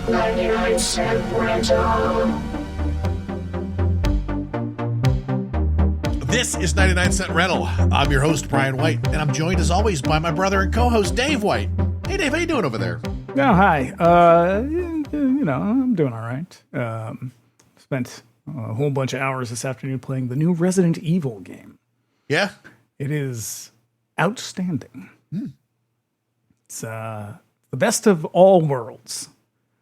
99-cent rental. This is 99 Cent Rental. I'm your host, Brian White, and I'm joined as always by my brother and co-host, Dave White. Hey, Dave, how you doing over there? Oh, hi. I'm doing all right. Spent a whole bunch of hours this afternoon playing the new Resident Evil game. Yeah? It is outstanding. It's the best of all worlds.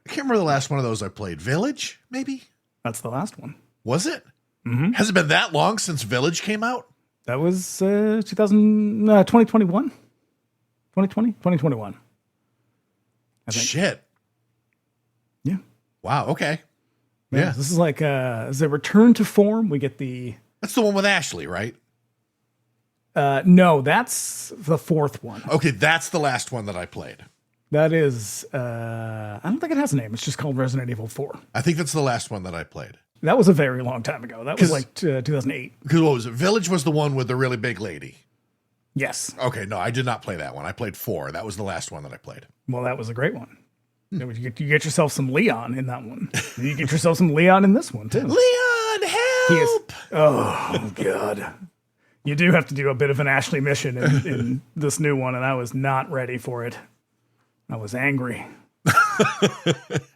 I can't remember the last one of those I played. Village, maybe? That's the last one. Was it? Mm-hmm. Has it been that long since Village came out? That was 2021? 2020? 2021. I think. Shit. Yeah. Wow, okay. Yeah. This is like as a return to form. We get the... That's the one with Ashley, right? No, that's the fourth one. Okay, that's the last one that I played. That is, I don't think it has a name. It's just called Resident Evil 4. I think that's the last one that I played. That was a very long time ago. That was like 2008. Because what was it? Village was the one with the really big lady. Yes. Okay, no, I did not play that one. I played 4. That was the last one that I played. Well, that was a great one. You get yourself some Leon in that one. You get yourself some Leon in this one, too. Leon, help! Oh, God. You do have to do a bit of an Ashley mission in this new one, and I was not ready for it. I was angry.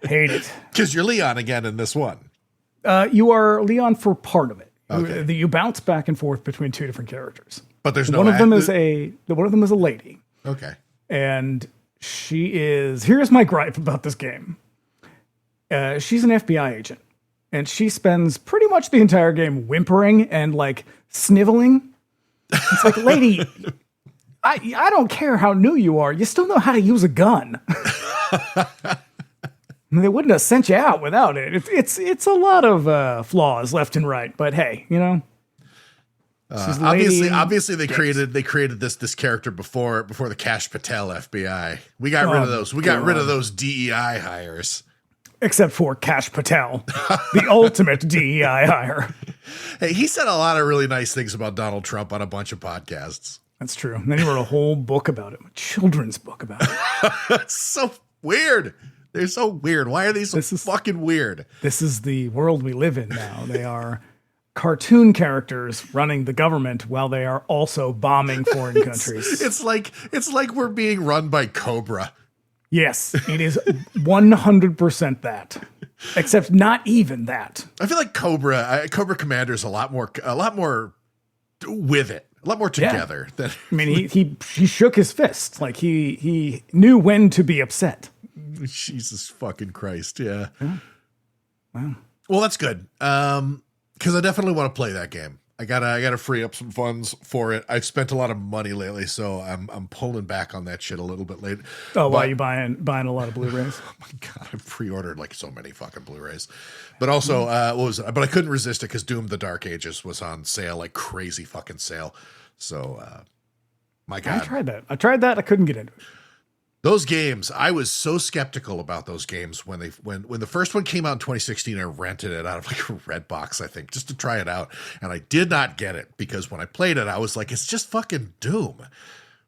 Hate it. Because you're Leon again in this one. You are Leon for part of it. Okay. You bounce back and forth between two different characters. But there's no... One of them is a lady. Okay. And she is... Here's my gripe about this game. She's an FBI agent. And she spends pretty much the entire game whimpering and, like, sniveling. It's like, lady... I don't care how new you are. You still know how to use a gun. They wouldn't have sent you out without it. It's a lot of flaws left and right. But hey, you know. Obviously, they created this character before the Cash Patel FBI. We got rid of those. We got rid of those DEI hires. Except for Cash Patel, the ultimate DEI hire. Hey, he said a lot of really nice things about Donald Trump on a bunch of podcasts. That's true. And then he wrote a whole book about it, a children's book about it. It's so weird. They're so weird. Why are they so fucking weird? This is the world we live in now. They are cartoon characters running the government while they are also bombing foreign countries. It's like we're being run by Cobra. Yes, it is 100% that. Except not even that. I feel like Cobra Commander is a lot more with it. A lot more together than I mean, he shook his fist. Like he knew when to be upset. Jesus fucking Christ, yeah. Wow. Well, that's good. Because I definitely want to play that game. I gotta free up some funds for it. I've spent a lot of money lately, so I'm pulling back on that shit a little bit late. Oh, why are you buying a lot of Blu-rays? Oh my God, I've pre-ordered like so many fucking Blu-rays. But also, but I couldn't resist it because Doom: The Dark Ages was on sale, like crazy fucking sale. So, my God, I tried that. I couldn't get into it. Those games, I was so skeptical about those games when the first one came out in 2016. I rented it out of like a Redbox, I think, just to try it out, and I did not get it because when I played it, I was like, it's just fucking Doom.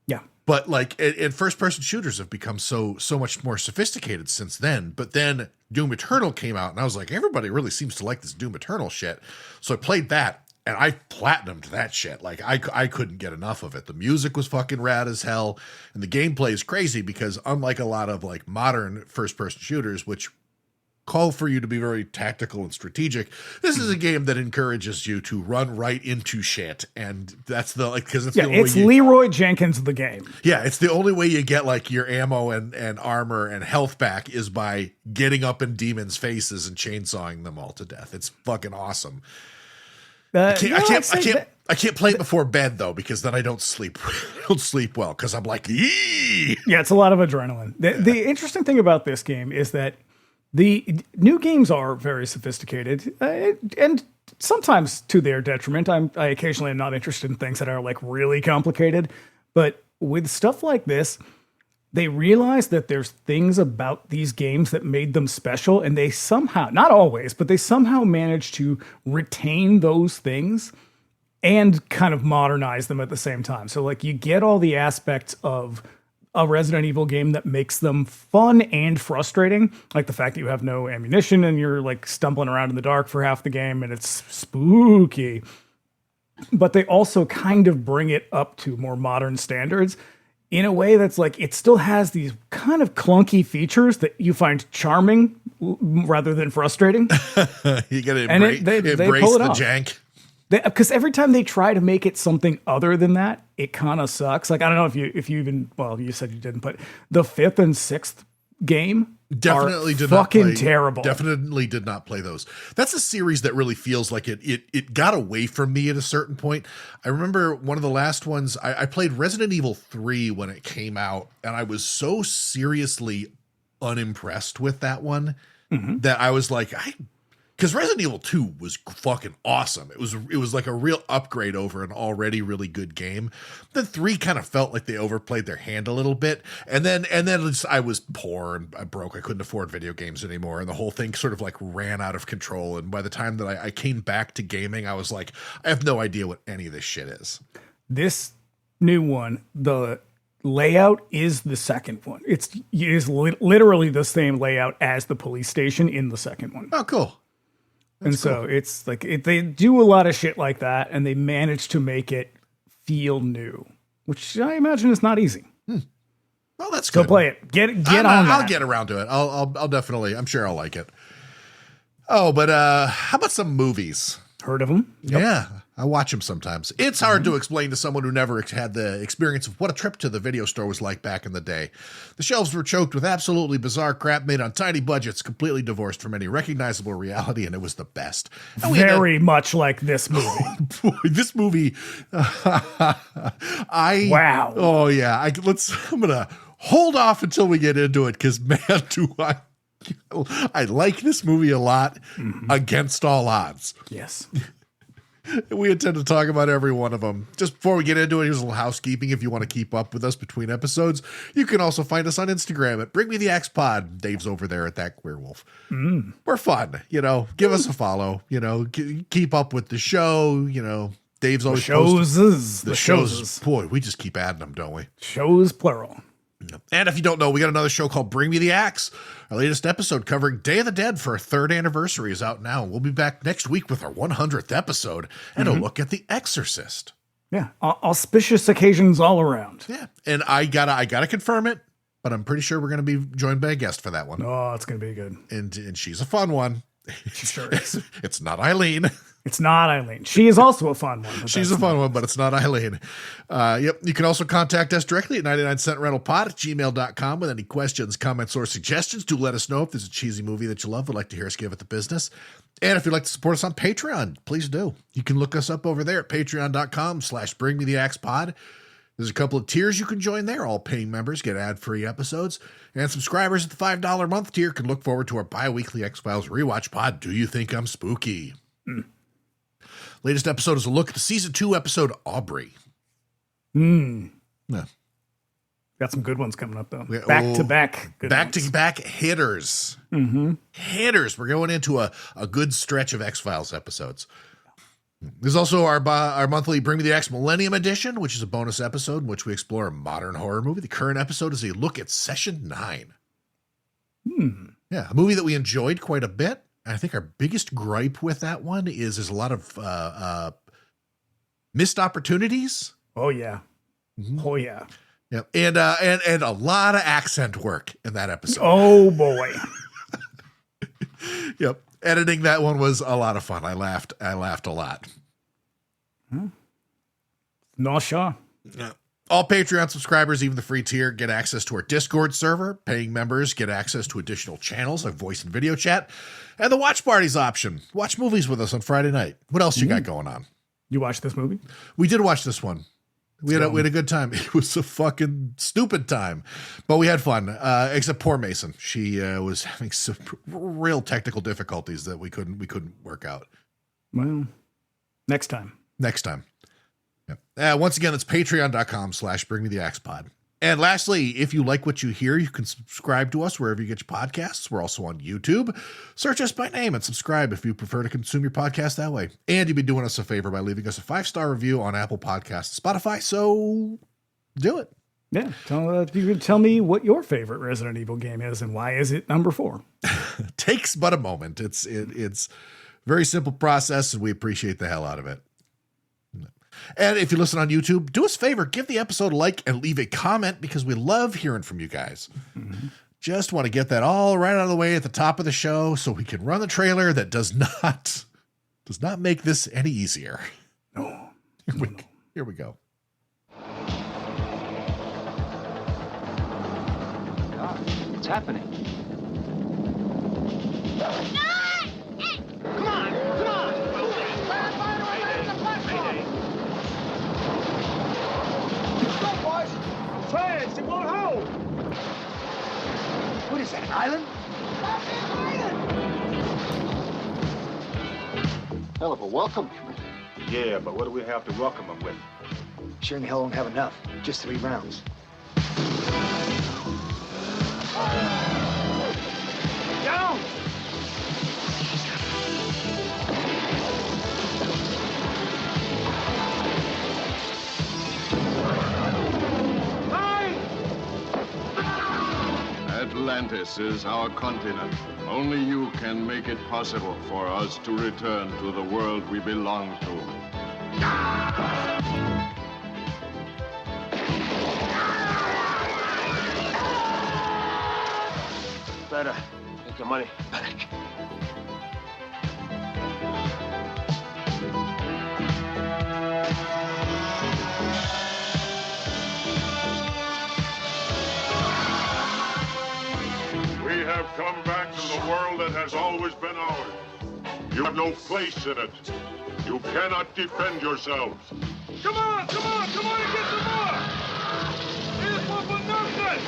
Yeah. But like, and first-person shooters have become so much more sophisticated since then. But then Doom Eternal came out, and I was like, everybody really seems to like this Doom Eternal shit. So I played that. And I platinumed that shit. Like I couldn't get enough of it. The music was fucking rad as hell. And the gameplay is crazy because unlike a lot of like modern first person shooters, which call for you to be very tactical and strategic, this is a game that encourages you to run right into shit. And that's because it's the only it's Leroy Jenkins of the game. Yeah, it's the only way you get like your ammo and armor and health back is by getting up in demons' faces and chainsawing them all to death. It's fucking awesome. I can't play it before bed though, because then I don't sleep. I don't sleep well because I'm like, eee! Yeah, it's a lot of adrenaline. The interesting thing about this game is that the new games are very sophisticated, and sometimes to their detriment. I occasionally am not interested in things that are like really complicated, but with stuff like this, they realize that there's things about these games that made them special, and they somehow, not always, but they somehow manage to retain those things and kind of modernize them at the same time. So like you get all the aspects of a Resident Evil game that makes them fun and frustrating. Like the fact that you have no ammunition and you're like stumbling around in the dark for half the game and it's spooky. But they also kind of bring it up to more modern standards in a way that's like, it still has these kind of clunky features that you find charming rather than frustrating. You got to And they embrace pull it the off. jank. Because every time they try to make it something other than that, it kind of sucks. Like, I don't know if you even, well, you said you didn't, but the 5th and 6th game Definitely are did fucking not play, terrible. Definitely did not play those. That's a series that really feels like it got away from me at a certain point. I remember one of the last ones, I played Resident Evil 3 when it came out, and I was so seriously unimpressed with that one that I was like, because Resident Evil 2 was fucking awesome. It was like a real upgrade over an already really good game. Then 3 kind of felt like they overplayed their hand a little bit. And then I was poor and I broke. I couldn't afford video games anymore. And the whole thing sort of like ran out of control. And by the time that I came back to gaming, I was like, I have no idea what any of this shit is. This new one, the layout is the second one. It is literally the same layout as the police station in the second one. Oh, cool. So it's like they do a lot of shit like that, and they manage to make it feel new, which I imagine is not easy. Well, that's So good. play it. Get on that. I'll get around to it. I'll definitely. I'm sure I'll like it. Oh, but how about some movies? Heard of them? Yeah, I watch them sometimes. It's hard to explain to someone who never had the experience of what a trip to the video store was like back in the day. The shelves were choked with absolutely bizarre crap made on tiny budgets, completely divorced from any recognizable reality, and it was the best. And Very much like this movie. boy, this movie, Wow. Oh yeah, I'm gonna hold off until we get into it because man, do I like this movie a lot against all odds. Yes. We intend to talk about every one of them. Just before we get into it, here's a little housekeeping. If you want to keep up with us between episodes, you can also find us on Instagram at Bring Me the Axe Pod. Dave's over there at that werewolf. We're fun, give us a follow, keep up with the show, Dave's always The shows. Boy, we just keep adding them, don't we? Shows plural. And if you don't know, we got another show called Bring Me the Axe. Our latest episode covering Day of the Dead for our 3rd anniversary is out now. We'll be back next week with our 100th episode and a look at The Exorcist. Yeah. Auspicious occasions all around. Yeah. And I gotta confirm it, but I'm pretty sure we're going to be joined by a guest for that one. Oh, it's going to be good. And she's a fun one. She sure is. It's not Eileen. It's not Eileen. She is also a fun one. She's a fun one, but it's not Eileen. Yep. You can also contact us directly at 99centrentalpod@gmail.com with any questions, comments, or suggestions. Do let us know if there's a cheesy movie that you love, would like to hear us give it the business. And if you'd like to support us on Patreon, please do. You can look us up over there at patreon.com/bringmetheaxepod. There's a couple of tiers you can join there. All paying members get ad-free episodes. And subscribers at the $5 a month tier can look forward to our bi-weekly X-Files rewatch pod, Do You Think I'm Spooky? Latest episode is a look at the season 2 episode Aubrey. Yeah. Got some good ones coming up, though. Yeah, Back to back hitters. Hitters. We're going into a good stretch of X-Files episodes. There's also our monthly Bring Me the Axe Millennium Edition, which is a bonus episode in which we explore a modern horror movie. The current episode is a look at Session 9. Yeah, a movie that we enjoyed quite a bit. I think our biggest gripe with that one is there's a lot of missed opportunities. Oh, yeah. Oh, yeah. Yeah, and a lot of accent work in that episode. Oh, boy. Yep. Editing that one was a lot of fun. I laughed a lot. No, sure. Yeah. All Patreon subscribers, even the free tier, get access to our Discord server. Paying members get access to additional channels like voice and video chat. And the watch parties option. Watch movies with us on Friday night. What else you got going on? You watched this movie? We did watch this one. We had a good time. It was a fucking stupid time, but we had fun. Except poor Mason. She was having some real technical difficulties that we couldn't work out. Well, next time. Yeah. Once again, it's patreon.com/bringmetheaxepod. And lastly, if you like what you hear, you can subscribe to us wherever you get your podcasts. We're also on YouTube. Search us by name and subscribe if you prefer to consume your podcast that way. And you'd be doing us a favor by leaving us a 5-star review on Apple Podcasts, Spotify. So do it. Yeah, you can tell me what your favorite Resident Evil game is and why is it number 4? Takes but a moment. It's very simple process, and we appreciate the hell out of it. And if you listen on YouTube, do us a favor, give the episode a like and leave a comment because we love hearing from you guys. Mm-hmm. Just want to get that all right out of the way at the top of the show so we can run the trailer that does not make this any easier. No. Here we go. God, what's happening? Come on! Go, boys! Try it won't hold! What is that, an island? Hell of a welcome. Yeah, but what do we have to welcome them with? Sure in hell won't have enough. Just 3 rounds. Down! Atlantis is our continent. Only you can make it possible for us to return to the world we belong to. Better get the money back. We have come back to the world that has always been ours. You have no place in it. You cannot defend yourselves. Come on and get some more! Here's one for nothing!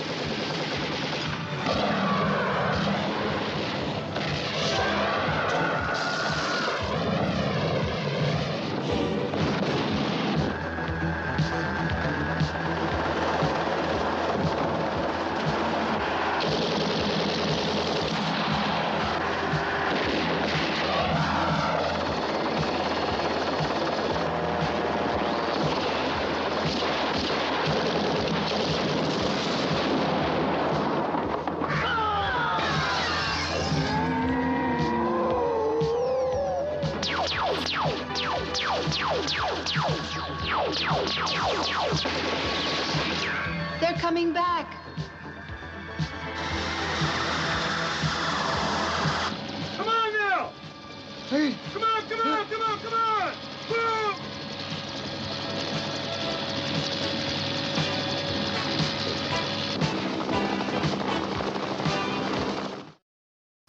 They're coming back. Come on now! Hey! Come on! Boom!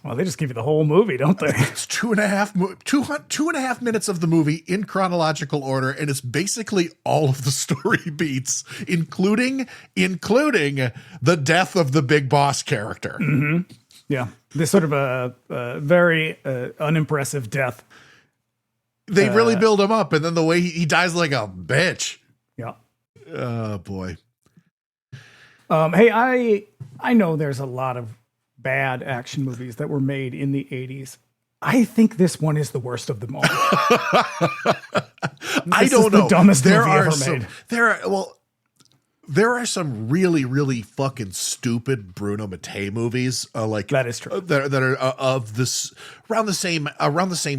Well, they just give you the whole movie, don't they? It's 2.5 minutes of the movie in chronological order, and it's basically all of the story beats, including the death of the big boss character. Mm-hmm. Yeah, this sort of a very unimpressive death. They really build him up, and then the way he dies like a bitch. Yeah. Oh boy. Hey, I know there's a lot of bad action movies that were made in the 80s. I think this one is the worst of them all. I don't know. The dumbest movie ever made. There are some really, really fucking stupid Bruno Mattei movies. Like that is true. That are of this around the same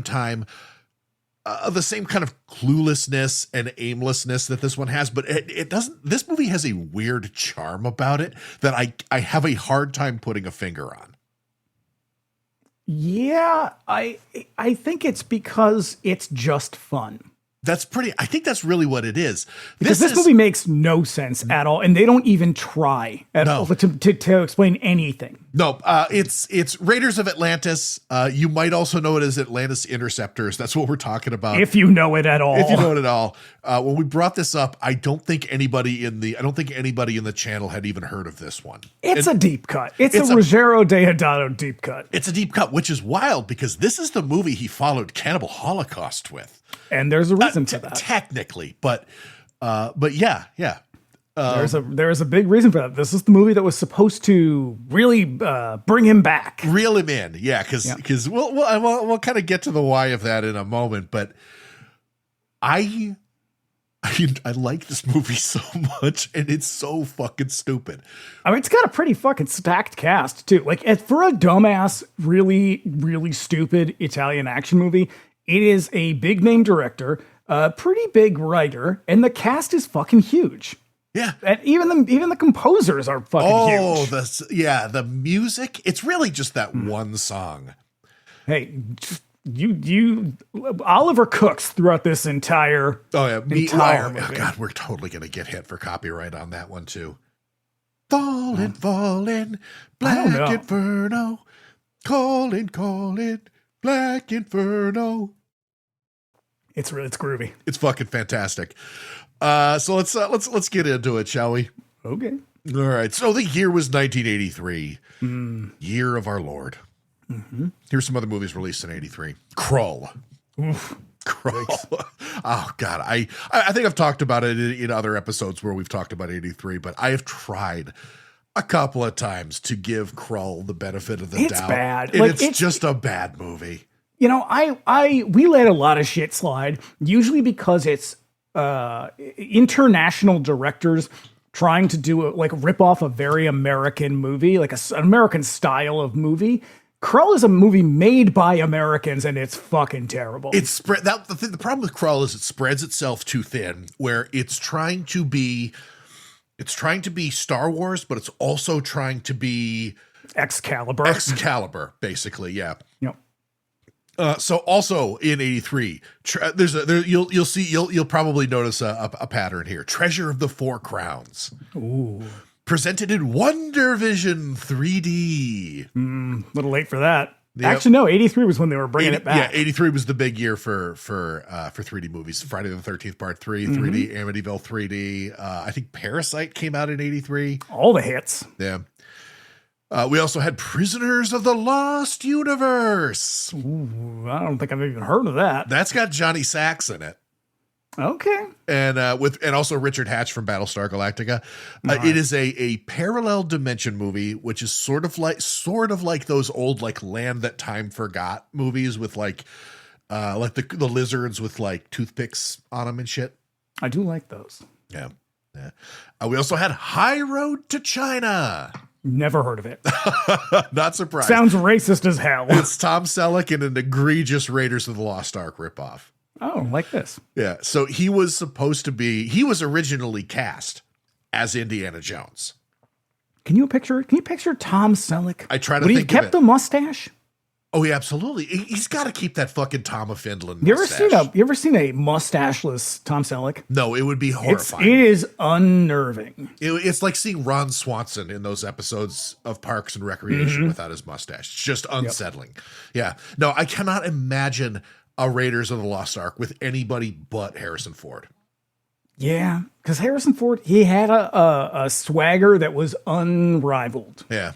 time. The same kind of cluelessness and aimlessness that this one has, but it doesn't. This movie has a weird charm about it that I have a hard time putting a finger on. Yeah, I think it's because it's just fun. I think that's really what it is. Because this movie makes no sense at all, and they don't even try at all to explain anything. No, it's Raiders of Atlantis. You might also know it as Atlantis Interceptors. That's what we're talking about. If you know it at all. If you know it at all. When we brought this up, I don't think anybody in the channel had even heard of this one. It's a deep cut. It's a Ruggero Deodato deep cut. It's a deep cut, which is wild because this is the movie he followed Cannibal Holocaust with. And there's a reason for that. Technically, but yeah. There's a big reason for that. This is the movie that was supposed to really bring him back, reel him in. Yeah, because we'll kind of get to the why of that in a moment. But I I like this movie so much, and it's so fucking stupid. I mean, it's got a pretty fucking stacked cast too. Like for a dumbass, really, really stupid Italian action movie, it is a big name director, a pretty big writer, and the cast is fucking huge. Yeah, and even the composers are fucking huge. The music. It's really just that one song. Hey, you Oliver Cooks throughout this entire movie. God, we're totally gonna get hit for copyright on that one too. Falling, Black Inferno, calling, Black Inferno. It's groovy. It's fucking fantastic. So let's get into it, shall we? Okay. All right. So the year was 1983, year of our Lord. Mm-hmm. Here's some other movies released in 83. Krull. Oof. Krull. Oh God. I think I've talked about it in other episodes where we've talked about 83, but I have tried a couple of times to give Krull the benefit of the doubt. It's bad. And it's just a bad movie. You know, we let a lot of shit slide, usually because it's international directors trying to do rip off a very American movie, like an American style of movie. Krull is a movie made by Americans, and it's fucking terrible. The problem with Krull is it spreads itself too thin, where it's trying to be Star Wars, but it's also trying to be Excalibur, basically. Yeah. Yep. So also in 83, you'll probably notice a pattern here. Treasure of the Four Crowns. Ooh. Presented in Wonder Vision 3D. A little late for that. Yep. Actually, no, 83 was when they were bringing it back. Yeah, 83 was the big year for 3D movies. Friday the 13th Part 3, 3D, Amityville 3D. I think Parasite came out in 83. All the hits. Yeah. We also had Prisoners of the Lost Universe. Ooh, I don't think I've even heard of that. That's got Johnny Sacks in it. Okay. And also Richard Hatch from Battlestar Galactica. It is a parallel dimension movie, which is sort of like those old Land That Time Forgot movies with the lizards with toothpicks on them and shit. I do like those. Yeah. We also had High Road to China. Never heard of it. Not surprised. Sounds racist as hell. It's Tom Selleck in an egregious Raiders of the Lost Ark ripoff. Oh, like this. Yeah. So he was originally cast as Indiana Jones. Can you picture Tom Selleck? I try to Would think he kept the mustache? Oh, yeah, absolutely. He's got to keep that fucking Tom of Finland mustache. mustache. You ever seen a mustacheless Tom Selleck? No, it would be horrifying. It is unnerving. It's like seeing Ron Swanson in those episodes of Parks and Recreation without his mustache. It's just unsettling. Yep. Yeah. No, I cannot imagine a Raiders of the Lost Ark with anybody but Harrison Ford. Yeah, because Harrison Ford, he had a swagger that was unrivaled. Yeah.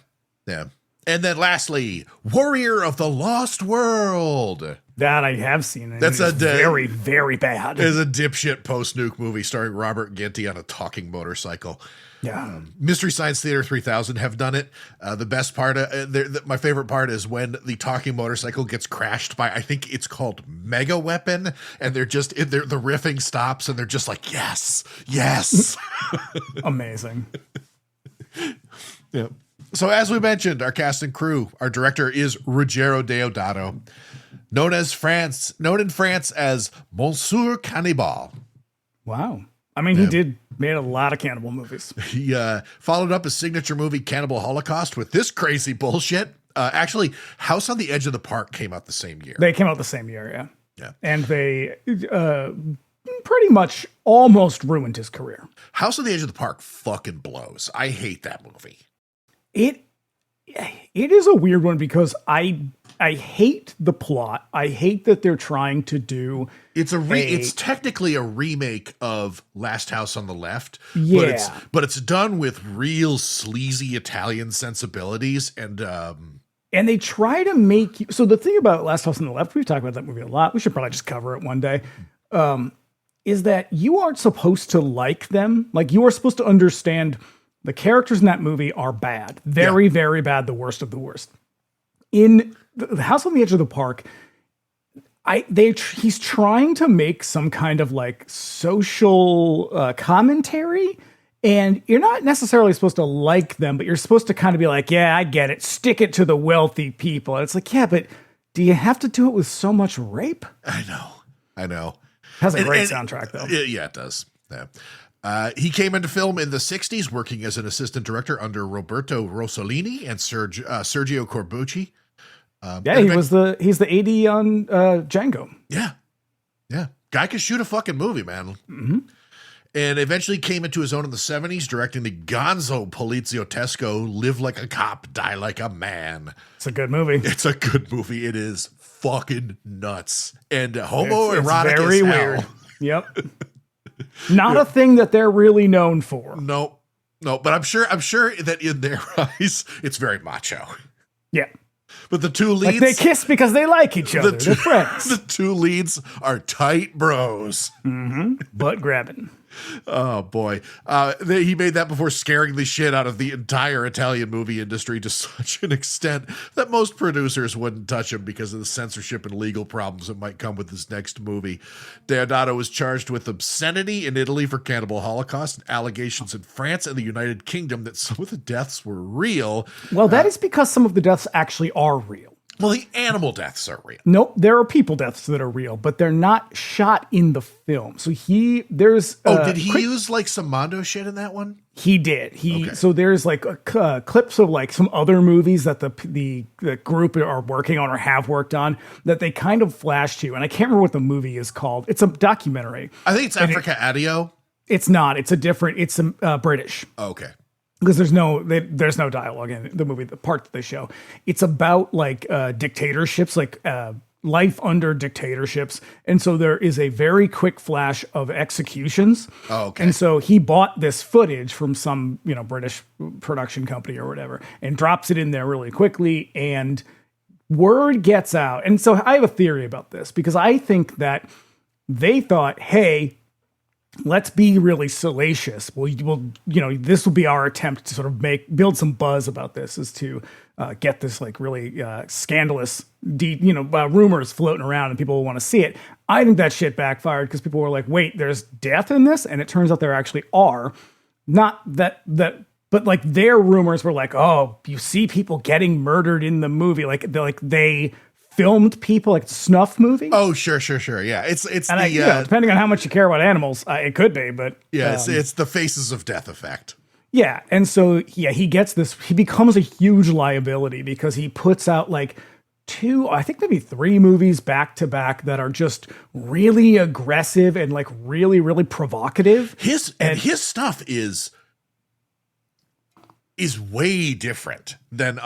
Yeah. And then lastly, Warrior of the Lost World. That I have seen. That's very, very bad. It's a dipshit post-nuke movie starring Robert Ginty on a talking motorcycle. Yeah. Mystery Science Theater 3000 have done it. The best part, my favorite part is when the talking motorcycle gets crashed by, I think it's called Mega Weapon, and the riffing stops, and they're just like, yes. Amazing. Yeah. So as we mentioned, our cast and crew, our director is Ruggero Deodato, known in France as Monsieur Cannibal. Wow. I mean, he made a lot of cannibal movies. He followed up his signature movie, Cannibal Holocaust, with this crazy bullshit. Actually, House on the Edge of the Park came out the same year. They came out the same year, yeah. Yeah. And they pretty much almost ruined his career. House on the Edge of the Park fucking blows. I hate that movie. It is a weird one because I hate the plot. I hate that they're trying to do. It's technically a remake of Last House on the Left. Yeah, but it's done with real sleazy Italian sensibilities and they try to make you. So the thing about Last House on the Left, we've talked about that movie a lot. We should probably just cover it one day. Is that you aren't supposed to like them? Like you are supposed to understand. The characters in that movie are bad. Very, very bad. The worst of the worst. In the House on the Edge of the Park, he's trying to make some kind of like social commentary, and you're not necessarily supposed to like them, but you're supposed to kind of be like, yeah, I get it. Stick it to the wealthy people. And it's like, yeah, but do you have to do it with so much rape? I know. Has a great soundtrack though. Yeah, it does. Yeah. He came into film in the 60s, working as an assistant director under Roberto Rossellini and Sergio Corbucci. He's the AD on Django. Yeah. Guy could shoot a fucking movie, man. Mm-hmm. And eventually came into his own in the 70s, directing the gonzo poliziotesco Live Like a Cop, Die Like a Man. It's a good movie. It's a good movie. It is fucking nuts and homoerotic it's very as hell. Weird. Yep. Not a thing that they're really known for. No, but I'm sure that in their eyes, it's very macho. Yeah. But the two leads, like they kiss because they like each other. They're friends. The two leads are tight bros. Mm-hmm. Butt grabbing. Oh boy. He made that before scaring the shit out of the entire Italian movie industry to such an extent that most producers wouldn't touch him because of the censorship and legal problems that might come with his next movie. Deodato was charged with obscenity in Italy for Cannibal Holocaust and allegations in France and the United Kingdom that some of the deaths were real. Well, that is because some of the deaths actually are real. Well, the animal deaths are real. Nope, there are people deaths that are real, but they're not shot in the film. So did he use like some Mondo shit in that one? He did. So there's like clips of like some other movies that the group are working on or have worked on that they kind of flash to, and I can't remember what the movie is called. It's a documentary. I think it's Africa Addio. It's not. It's British. Okay. Because there's no dialogue in the movie, the part that they show. It's about like dictatorships, like life under dictatorships. And so there is a very quick flash of executions. Oh, okay. And so he bought this footage from some, British production company or whatever and drops it in there really quickly. And word gets out. And so I have a theory about this because I think that they thought, hey, let's be really salacious. This will be our attempt to sort of build some buzz about this, is to get this like really scandalous, rumors floating around and people will want to see it. I think that shit backfired because people were like, wait, there's death in this? And it turns out there actually are. Not that, but like their rumors were like, oh, you see people getting murdered in the movie. They filmed people, like snuff movie. Oh, sure. Yeah, it's depending on how much you care about animals, it could be, but yeah, it's the faces of death effect. Yeah, and so he gets this. He becomes a huge liability because he puts out like 2, I think maybe 3 movies back to back that are just really aggressive and like really, really provocative. His stuff is way different than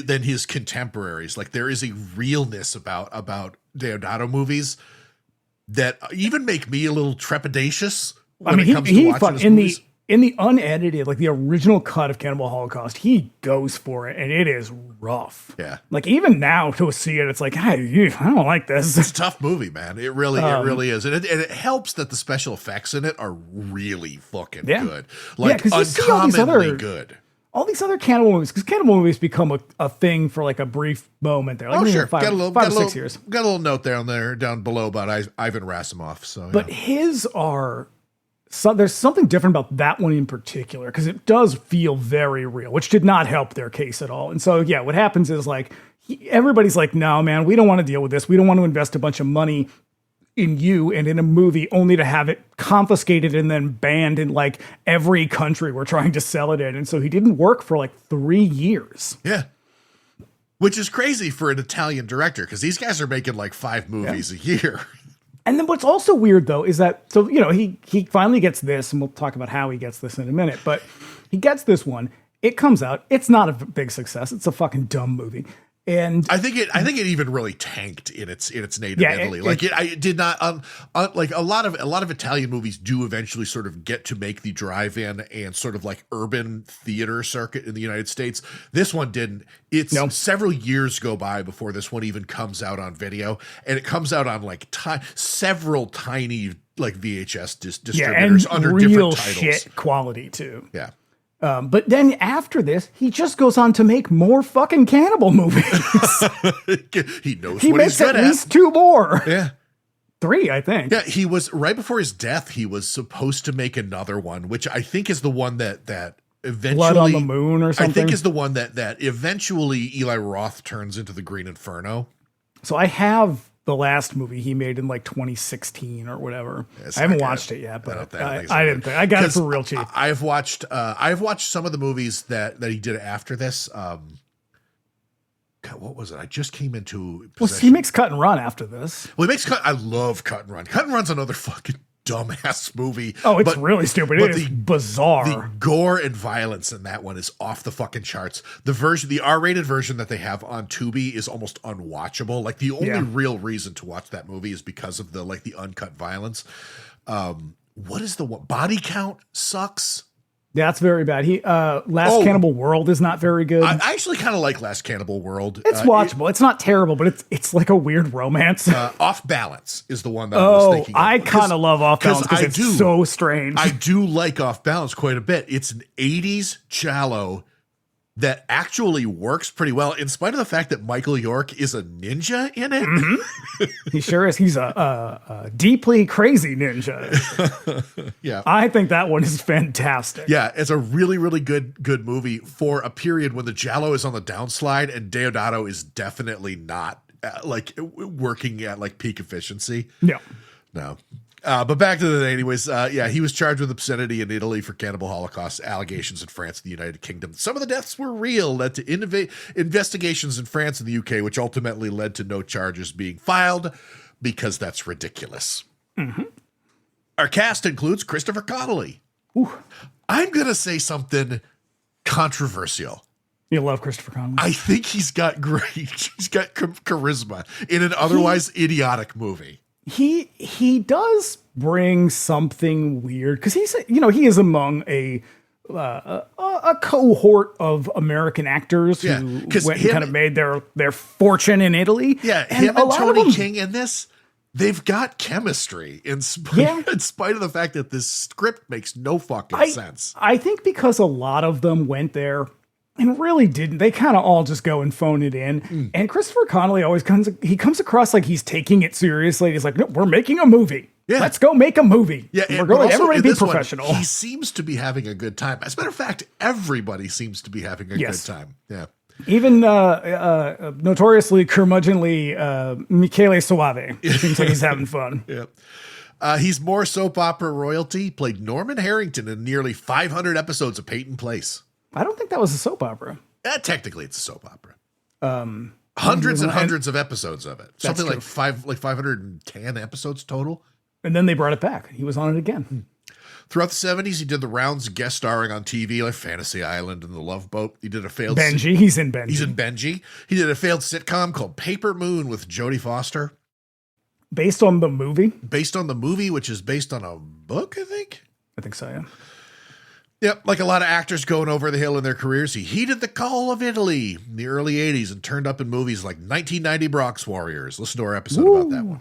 than his contemporaries. Like there is a realness about Deodato movies that even make me a little trepidatious when it comes to watching his movies. In the unedited, like the original cut of Cannibal Holocaust, he goes for it, and it is rough. Yeah. Like even now to see it, it's like, hey, I don't like this. It's a tough movie, man. It really is. And it helps that the special effects in it are really fucking good. Like uncommonly good. All these other cannibal movies, because cannibal movies become a thing for like a brief moment there. Like sure. 5 or 6 years. Got a little note down below about Ivan Rasimov. So, but his are... So there's something different about that one in particular because it does feel very real, which did not help their case at all. And so, yeah, what happens is like everybody's like, no, man, we don't want to deal with this. We don't want to invest a bunch of money in you and in a movie only to have it confiscated and then banned in like every country we're trying to sell it in. And so he didn't work for like 3 years. Yeah. Which is crazy for an Italian director because these guys are making like 5 movies a year. And then what's also weird, though, is that, so, he finally gets this, and we'll talk about how he gets this in a minute, but he gets this one. It comes out. It's not a big success. It's a fucking dumb movie. And I think it even really tanked in its native Italy. It did not like a lot of Italian movies do eventually sort of get to make the drive-in and sort of like urban theater circuit in the United States. This one didn't. Several years go by before this one even comes out on video, and it comes out on like several tiny like VHS distributors and under real different titles. Shit quality too. Yeah. But then after this, he just goes on to make more fucking cannibal movies. He knows He what makes he's good at least 2 more. Yeah. 3, I think. Yeah, he was right before his death. He was supposed to make another one, which I think is the one that eventually Blood on the Moon or something. I think is the one that eventually Eli Roth turns into the Green Inferno. So I have the last movie he made in like 2016 or whatever. I haven't watched it yet, but I didn't think I got it for real cheap. I've watched some of the movies that he did after this. God, what was it? I just came into Well, he makes Cut and Run after this. Well, he makes I love Cut and Run. Cut and Run's another fucking dumbass movie. Oh, it's really stupid. It is bizarre. The gore and violence in that one is off the fucking charts. The R-rated version that they have on Tubi is almost unwatchable. Like the only real reason to watch that movie is because of the uncut violence. What is the one? Body Count sucks. That's very bad. Last Cannibal World is not very good. I actually kind of like Last Cannibal World. It's watchable. It's not terrible, but it's like a weird romance. Off Balance is the one that I was thinking of. I kind of love Off Balance because it's so strange. I do like Off Balance quite a bit. It's an 80s giallo that actually works pretty well, in spite of the fact that Michael York is a ninja in it. Mm-hmm. He sure is. He's a deeply crazy ninja. Yeah. I think that one is fantastic. Yeah, it's a really, really good movie for a period when the giallo is on the downslide and Deodato is definitely not working at peak efficiency. No. But back to the anyways, he was charged with obscenity in Italy for cannibal Holocaust allegations in France and the United Kingdom. Some of the deaths were real, led to investigations in France and the UK, which ultimately led to no charges being filed because that's ridiculous. Mm-hmm. Our cast includes Christopher Connolly. Ooh. I'm going to say something controversial. You love Christopher Connolly. I think he's got charisma in an otherwise idiotic movie. He does bring something weird because he is among a cohort of American actors who went and kind of made their fortune in Italy. Yeah, him and Tony King in this, they've got chemistry in spite of the fact that this script makes no fucking sense. I think because a lot of them went there and really didn't. They kind of all just go and phone it in. And Christopher Connolly always comes across like he's taking it seriously. He's like, no, we're making a movie. Yeah. Let's go make a movie. Yeah, we're going. Everybody be professional. He seems to be having a good time. As a matter of fact, everybody seems to be having a good time. Yeah. Even notoriously curmudgeonly Michele Soave seems like he's having fun. Yeah. He's more soap opera royalty. Played Norman Harrington in nearly 500 episodes of Peyton Place. I don't think that was a soap opera. Technically, it's a soap opera. Hundreds and hundreds of episodes of it. Something like 510 episodes total. And then they brought it back. He was on it again. Throughout the 70s, he did the rounds guest starring on TV like Fantasy Island and The Love Boat. He did a failed Benji. He's in Benji. He's in Benji. He did a failed sitcom called Paper Moon with Jodie Foster. Based on the movie? Based on the movie, which is based on a book, I think. I think so, yeah. Yep, like a lot of actors going over the hill in their careers, he heeded the call of Italy in the early 80s and turned up in movies like 1990 Bronx Warriors. Listen to our episode about that one.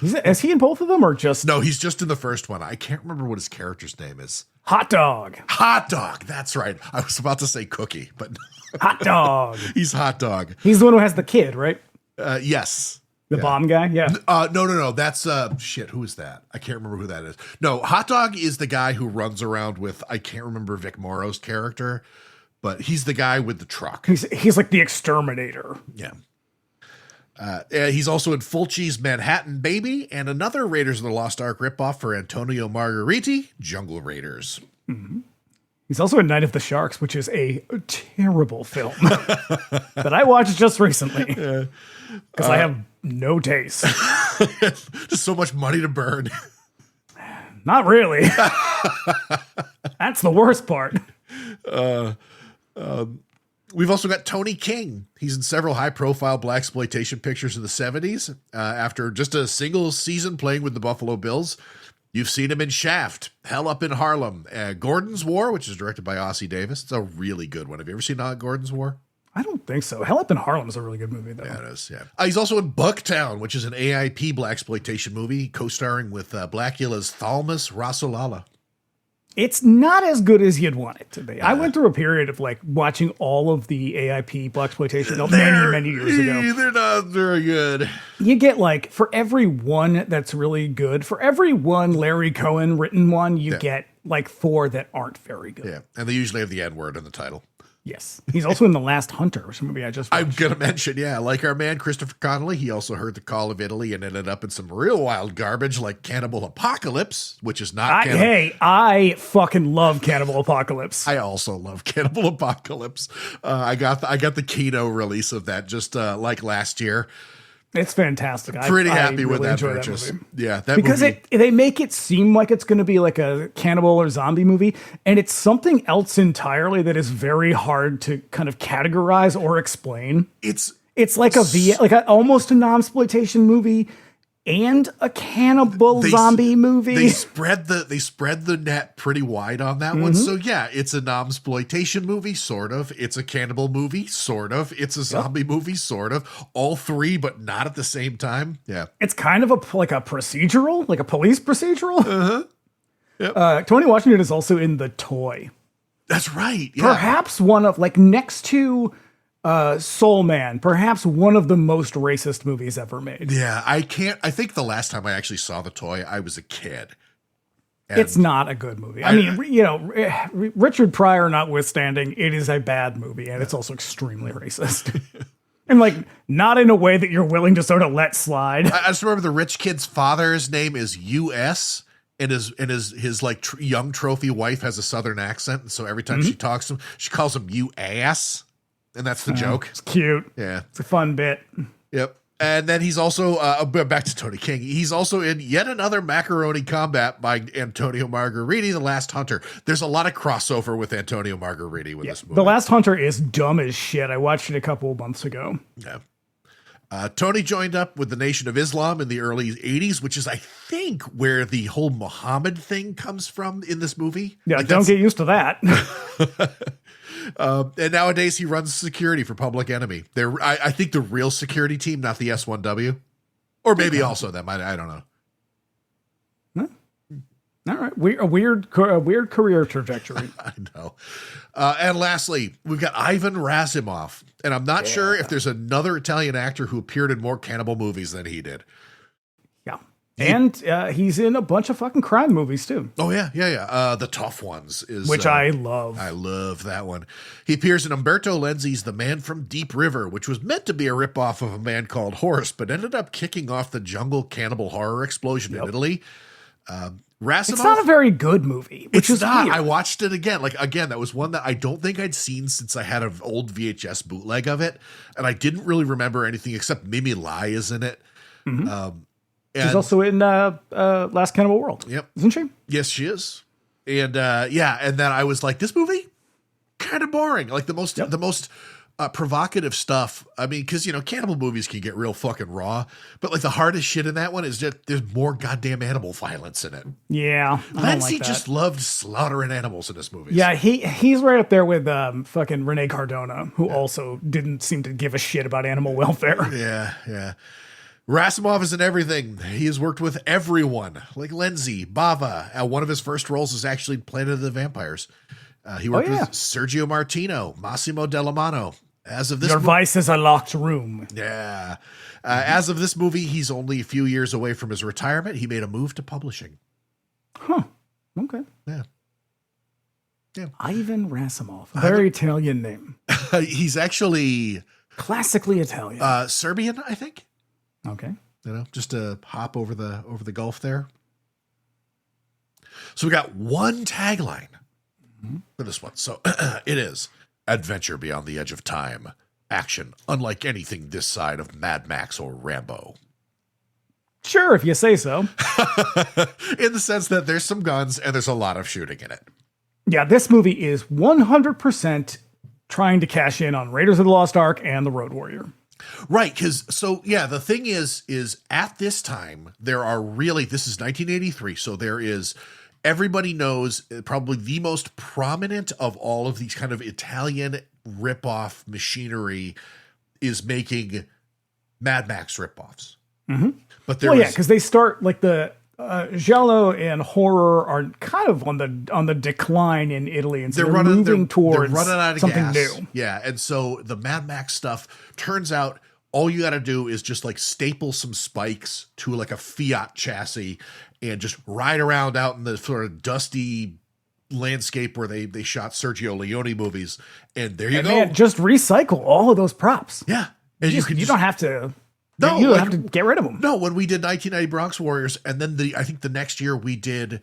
Is he in both of them or just... No, he's just in the first one. I can't remember what his character's name is. Hot Dog. Hot Dog, that's right. I was about to say Cookie, but... Hot Dog. He's Hot Dog. He's the one who has the kid, right? Yes. The bomb guy? Yeah. No. That's who is that? I can't remember who that is. No, Hot Dog is the guy who runs around with, I can't remember Vic Morrow's character, but he's the guy with the truck. He's like the exterminator. Yeah. He's also in Fulci's Manhattan Baby and another Raiders of the Lost Ark ripoff for Antonio Margheriti, Jungle Raiders. Mm-hmm. He's also in Night of the Sharks, which is a terrible film that I watched just recently because I have no taste. Just so much money to burn. Not really. That's the worst part. We've also got Tony King. He's in several high-profile blaxploitation pictures of the 70s. After just a single season playing with the Buffalo Bills, you've seen him in Shaft, Hell Up in Harlem, Gordon's War, which is directed by Ossie Davis. It's a really good one. Have you ever seen Gordon's War? I don't think so. Hell Up in Harlem is a really good movie, though. Yeah, it is, yeah. He's also in Bucktown, which is an AIP blaxploitation movie, co-starring with Blackula's Thalmus Rasulala. It's not as good as you'd want it to be. I went through a period of like watching all of the AIP blaxploitation many years ago. They're not very good. You get like, for every one that's really good, for every one Larry Cohen written one, you get like 4 that aren't very good. Yeah, and they usually have the N-word in the title. Yes. He's also in The Last Hunter, which movie I just watched. I'm going to mention, like our man Christopher Connolly, he also heard the call of Italy and ended up in some real wild garbage like Cannibal Apocalypse, which is not Cannibal. Hey, I fucking love Cannibal Apocalypse. I also love Cannibal Apocalypse. I got the Kino release of that just like last year. It's fantastic. Pretty happy I with really that enjoy purchase. That movie. Yeah, that because movie. They make it seem like it's going to be like a cannibal or zombie movie, and it's something else entirely that is very hard to kind of categorize or explain. It's like almost a non-exploitation movie and a cannibal zombie movie. They spread the net pretty wide on that one. So yeah, it's a non-exploitation movie, sort of. It's a cannibal movie, sort of. It's a zombie movie, sort of. All 3, but not at the same time. Yeah, it's kind of like a procedural, like a police procedural. Yep. Tony Washington is also in The Toy. That's right. Yeah. Perhaps one of next to Soul Man, perhaps one of the most racist movies ever made. Yeah, I think the last time I actually saw The Toy, I was a kid. And it's not a good movie. I mean, Richard Pryor notwithstanding, it is a bad movie, and it's also extremely racist. And not in a way that you're willing to sort of let slide. I just remember the rich kid's father's name is U.S., and his young trophy wife has a Southern accent, and so every time she talks to him, she calls him you ass. And that's the joke. It's cute. Yeah. It's a fun bit. Yep. And then he's also, back to Tony King, he's also in yet another Macaroni Combat by Antonio Margheriti, The Last Hunter. There's a lot of crossover with Antonio Margheriti with this movie. The Last Hunter is dumb as shit. I watched it a couple of months ago. Yeah. Tony joined up with the Nation of Islam in the early 80s, which is, I think, where the whole Muhammad thing comes from in this movie. Yeah, don't get used to that. And nowadays he runs security for Public Enemy. I think the real security team, not the S1W, or maybe also them. I don't know. All right, a weird career trajectory. I know. And lastly, we've got Ivan Rasimov, and I'm not sure if there's another Italian actor who appeared in more cannibal movies than he did. Yeah. And he's in a bunch of fucking crime movies too. Oh yeah. The Tough Ones is which I love. I love that one. He appears in Umberto Lenzi's The Man from Deep River, which was meant to be a ripoff of A Man Called Horse, but ended up kicking off the jungle cannibal horror explosion in Italy. Rasimov, it's not a very good movie. Which is not. Weird. I watched it again. That was one that I don't think I'd seen since I had an old VHS bootleg of it, and I didn't really remember anything except Mimi Lai is in it. Mm-hmm. She's also in Last Cannibal World. Yep. Isn't she? Yes, she is. And and then I was like, this movie kind of boring. Like the most provocative stuff. I mean, because cannibal movies can get real fucking raw, but like the hardest shit in that one is just there's more goddamn animal violence in it. Yeah, Lenzi just loved slaughtering animals in this movie. Yeah, he's right up there with fucking Rene Cardona, who also didn't seem to give a shit about animal welfare. Yeah. Rasimov is in everything. He has worked with everyone, like Lenzi, Bava. One of his first roles is actually Planet of the Vampires. He worked with Sergio Martino, Massimo Dellamano. As of this, Your vice is a locked room. Yeah. As of this movie, he's only a few years away from his retirement. He made a move to publishing. Huh. Okay. Yeah. Ivan Rasimov. Very Italian name. He's actually classically Italian. Serbian, I think. Okay. Just a hop over the Gulf there. So we got one tagline for this one. So it is adventure beyond the edge of time. Action unlike anything this side of Mad Max or Rambo. Sure, if you say so. In the sense that there's some guns and there's a lot of shooting in it. Yeah, this movie is 100% trying to cash in on Raiders of the Lost Ark and The Road Warrior. Right, because the thing is at this time there are this is 1983, so there is, everybody knows probably the most prominent of all of these kind of Italian ripoff machinery is making Mad Max ripoffs. Mm-hmm. But because they start like the Giallo and horror are kind of on the decline in Italy, and so they're moving towards running out of something gas. new. Yeah, and so the Mad Max stuff turns out all you got to do is just like staple some spikes to like a Fiat chassis and just ride around out in the sort of dusty landscape where they shot Sergio Leone movies, and there you go. Man, just recycle all of those props. Yeah, and You don't have to. No, you don't like, have to get rid of them. No, when we did 1990 Bronx Warriors, and then I think the next year we did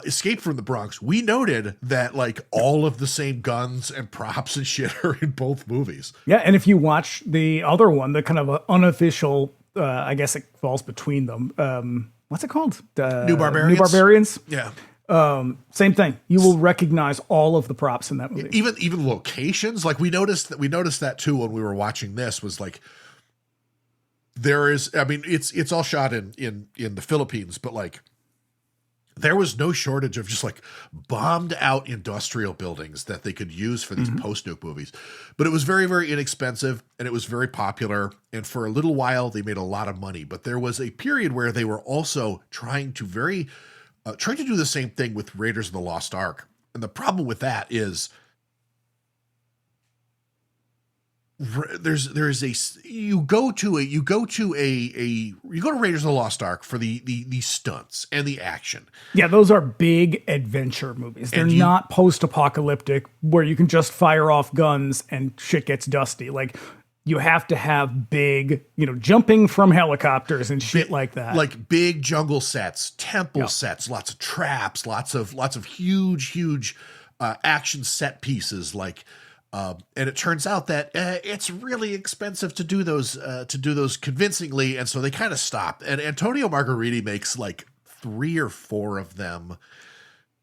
Escape from the Bronx, we noted that like all of the same guns and props and shit are in both movies. Yeah, and if you watch the other one, the kind of unofficial, I guess it falls between them. What's it called? New Barbarians. New Barbarians. Yeah. Same thing. You will recognize all of the props in that movie. Even locations. Like we noticed that too when we were watching this, was like there is, I mean, it's all shot in the Philippines, but like there was no shortage of just like bombed out industrial buildings that they could use for these post-nuke movies. But it was very, very inexpensive, and it was very popular. And for a little while, they made a lot of money. But there was a period where they were also trying to do the same thing with Raiders of the Lost Ark. And the problem with that is you go to Raiders of the Lost Ark for the stunts and the action. Yeah, those are big adventure movies. They're not post-apocalyptic where you can just fire off guns and shit gets dusty. Like you have to have big, jumping from helicopters and shit like that. Like big jungle sets, temple sets, lots of traps, lots of huge action set pieces. Like, and it turns out that it's really expensive to do those convincingly, and so they kind of stop. And Antonio Margheriti makes like 3 or 4 of them.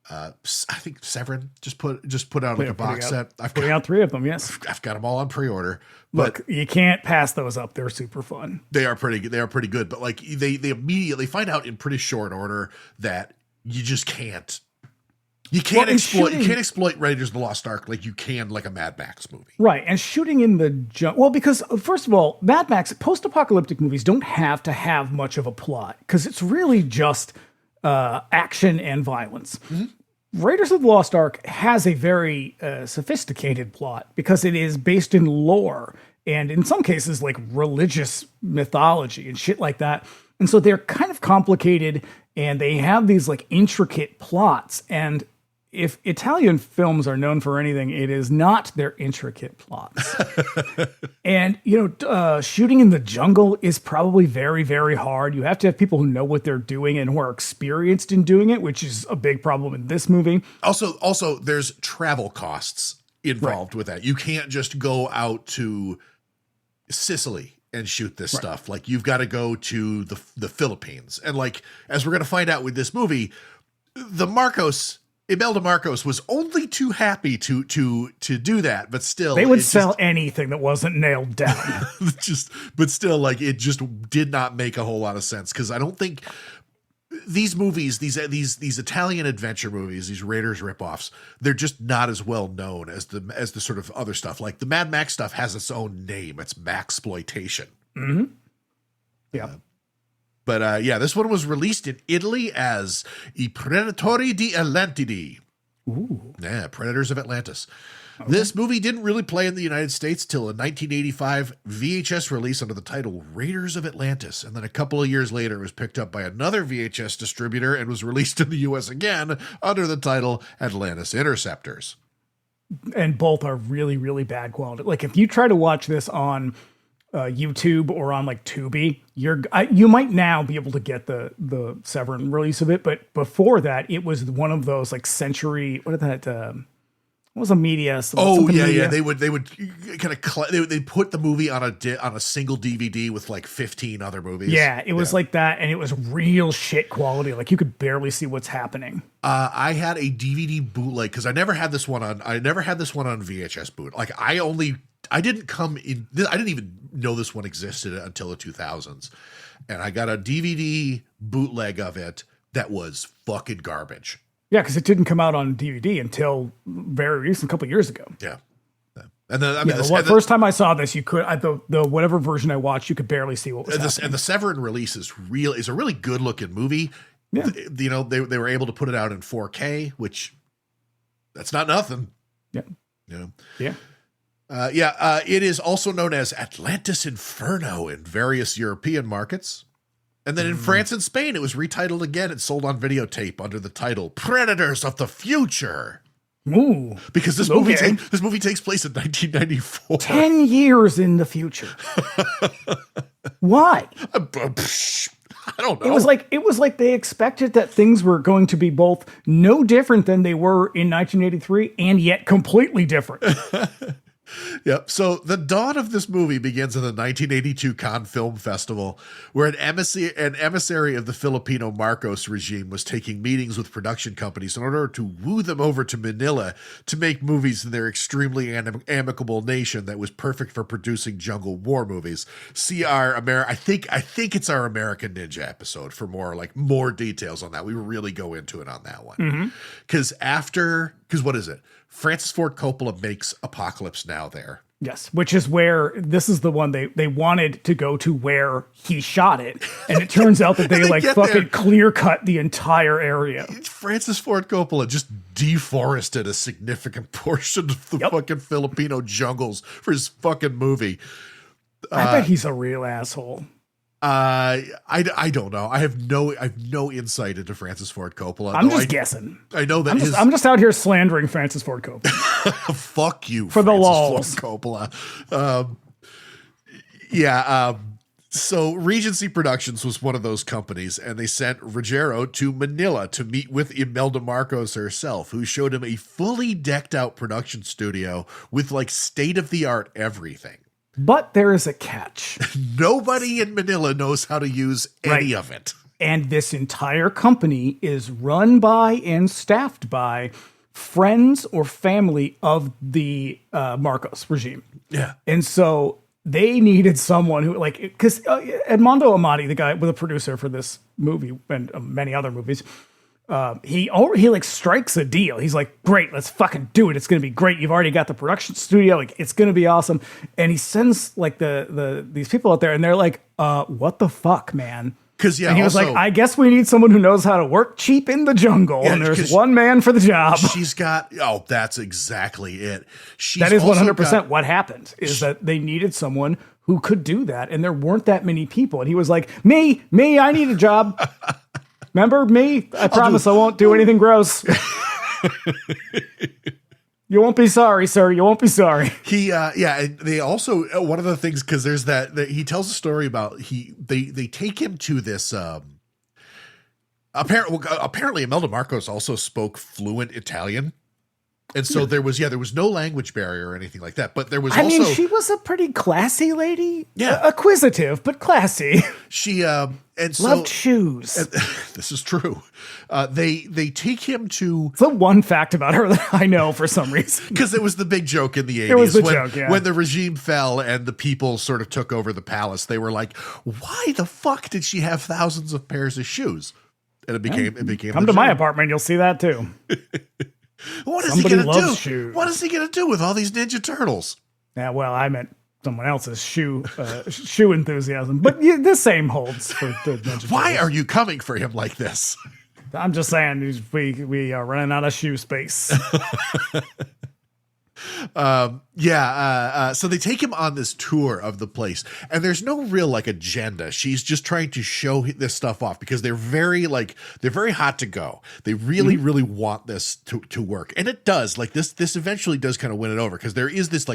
I think Severin just put out like a box set. I've putting out 3 of them. Yes, I've got them all on pre-order. Look, you can't pass those up. They're super fun. They are pretty good. But like they immediately find out in pretty short order that you just can't. You can't exploit Raiders of the Lost Ark like you can like a Mad Max movie. Right. And shooting in the jungle. Well, because first of all, Mad Max post-apocalyptic movies don't have to have much of a plot because it's really just action and violence. Mm-hmm. Raiders of the Lost Ark has a very sophisticated plot because it is based in lore and in some cases like religious mythology and shit like that. And so they're kind of complicated and they have these like intricate plots. And if Italian films are known for anything, it is not their intricate plots. And, shooting in the jungle is probably very, very hard. You have to have people who know what they're doing and who are experienced in doing it, which is a big problem in this movie. Also, there's travel costs involved with that. You can't just go out to Sicily and shoot this stuff. Like you've got to go to the Philippines. And like, as we're going to find out with this movie, Imelda Marcos was only too happy to do that, but still they would sell anything that wasn't nailed down. But still, like it just did not make a whole lot of sense because I don't think these movies, these Italian adventure movies, these Raiders ripoffs, they're just not as well known as the sort of other stuff. Like the Mad Max stuff has its own name. It's Maxploitation. Mm-hmm. Yeah. But this one was released in Italy as I Predatori di Atlantidi. Ooh. Yeah, Predators of Atlantis. Okay. This movie didn't really play in the United States till a 1985 VHS release under the title Raiders of Atlantis. And then a couple of years later, it was picked up by another VHS distributor and was released in the U.S. again under the title Atlantis Interceptors. And both are really, really bad quality. Like if you try to watch this on YouTube or on like Tubi, you might now be able to get the Severin release of it, but before that, it was one of those like century. What was a media? Media. They would kind of they put the movie on a single DVD with like 15 other movies. Yeah, it was like that, and it was real shit quality. Like you could barely see what's happening. I had a DVD bootleg because I never had this one on VHS boot. Like I didn't even know this one existed until the 2000s. And I got a DVD bootleg of it that was fucking garbage. Yeah, because it didn't come out on DVD until very recent, a couple of years ago. Yeah. And then first time I saw this, you could the whatever version I watched, you could barely see what was happening. And the Severin release is a really good looking movie. Yeah. You know, they were able to put it out in 4K, which that's not nothing. Yeah. You know? Yeah. It is also known as Atlantis Inferno in various European markets. And then in France and Spain, it was retitled again and sold on videotape under the title Predators of the Future. Ooh. Because this movie takes place in 1994. 10 years in the future. Why? I don't know. It was like they expected that things were going to be both no different than they were in 1983 and yet completely different. Yep. So the dawn of this movie begins at the 1982 Cannes Film Festival, where an emissary of the Filipino Marcos regime was taking meetings with production companies in order to woo them over to Manila to make movies in their extremely amicable nation that was perfect for producing jungle war movies. See our I think it's our American Ninja episode for more details on that. We really go into it on that one. Because what is it? Francis Ford Coppola makes Apocalypse Now there. Yes, which is where this is the one they wanted to go to where he shot it. And it turns out that they fucking clear cut the entire area. Francis Ford Coppola just deforested a significant portion of the fucking Filipino jungles for his fucking movie. I bet he's a real asshole. I don't know. I have no insight into Francis Ford Coppola. I'm just guessing. I know that I'm just out here slandering Francis Ford Coppola. Fuck you, for Francis the lols. Ford Coppola. So Regency Productions was one of those companies, and they sent Ruggero to Manila to meet with Imelda Marcos herself, who showed him a fully decked out production studio with state-of-the-art everything. But there is a catch. Nobody in Manila knows how to use any of it. And this entire company is run by and staffed by friends or family of the Marcos regime. Yeah. And so they needed someone who, because Edmondo Amati, the guy with a producer for this movie and many other movies, he strikes a deal. He's like, great, let's fucking do it. It's going to be great. You've already got the production studio. It's going to be awesome. And he sends these people out there and they're like, what the fuck, man? And he was like, I guess we need someone who knows how to work cheap in the jungle. And there's one man for the job. That's exactly it. That is 100% what happened, is that they needed someone who could do that. And there weren't that many people. And he was like, me, I need a job. Remember me? I promise I won't do anything gross. You won't be sorry, sir. You won't be sorry. They also, one of the things, because there's that he tells a story about they take him to this apparently Imelda Marcos also spoke fluent Italian. And so there was no language barrier or anything like that. But there was she was a pretty classy lady. Yeah. Acquisitive, but classy. She loved shoes. This is true. They take him to... It's the one fact about her that I know for some reason. Because it was the big joke in the 80s. It was the joke, yeah. When the regime fell and the people sort of took over the palace, they were like, why the fuck did she have thousands of pairs of shoes? And it became Come to my apartment, you'll see that too. What is he going to do? Shoes. What is he going to do with all these Ninja Turtles? Yeah, well, I meant someone else's shoe enthusiasm. But the same holds for the Ninja Turtles. Why are you coming for him like this? I'm just saying, we are running out of shoe space. So they take him on this tour of the place, and there's no real agenda. She's just trying to show this stuff off because they're very hot to go. They really, really want this to work. And it does. This eventually does kind of win it over because there is this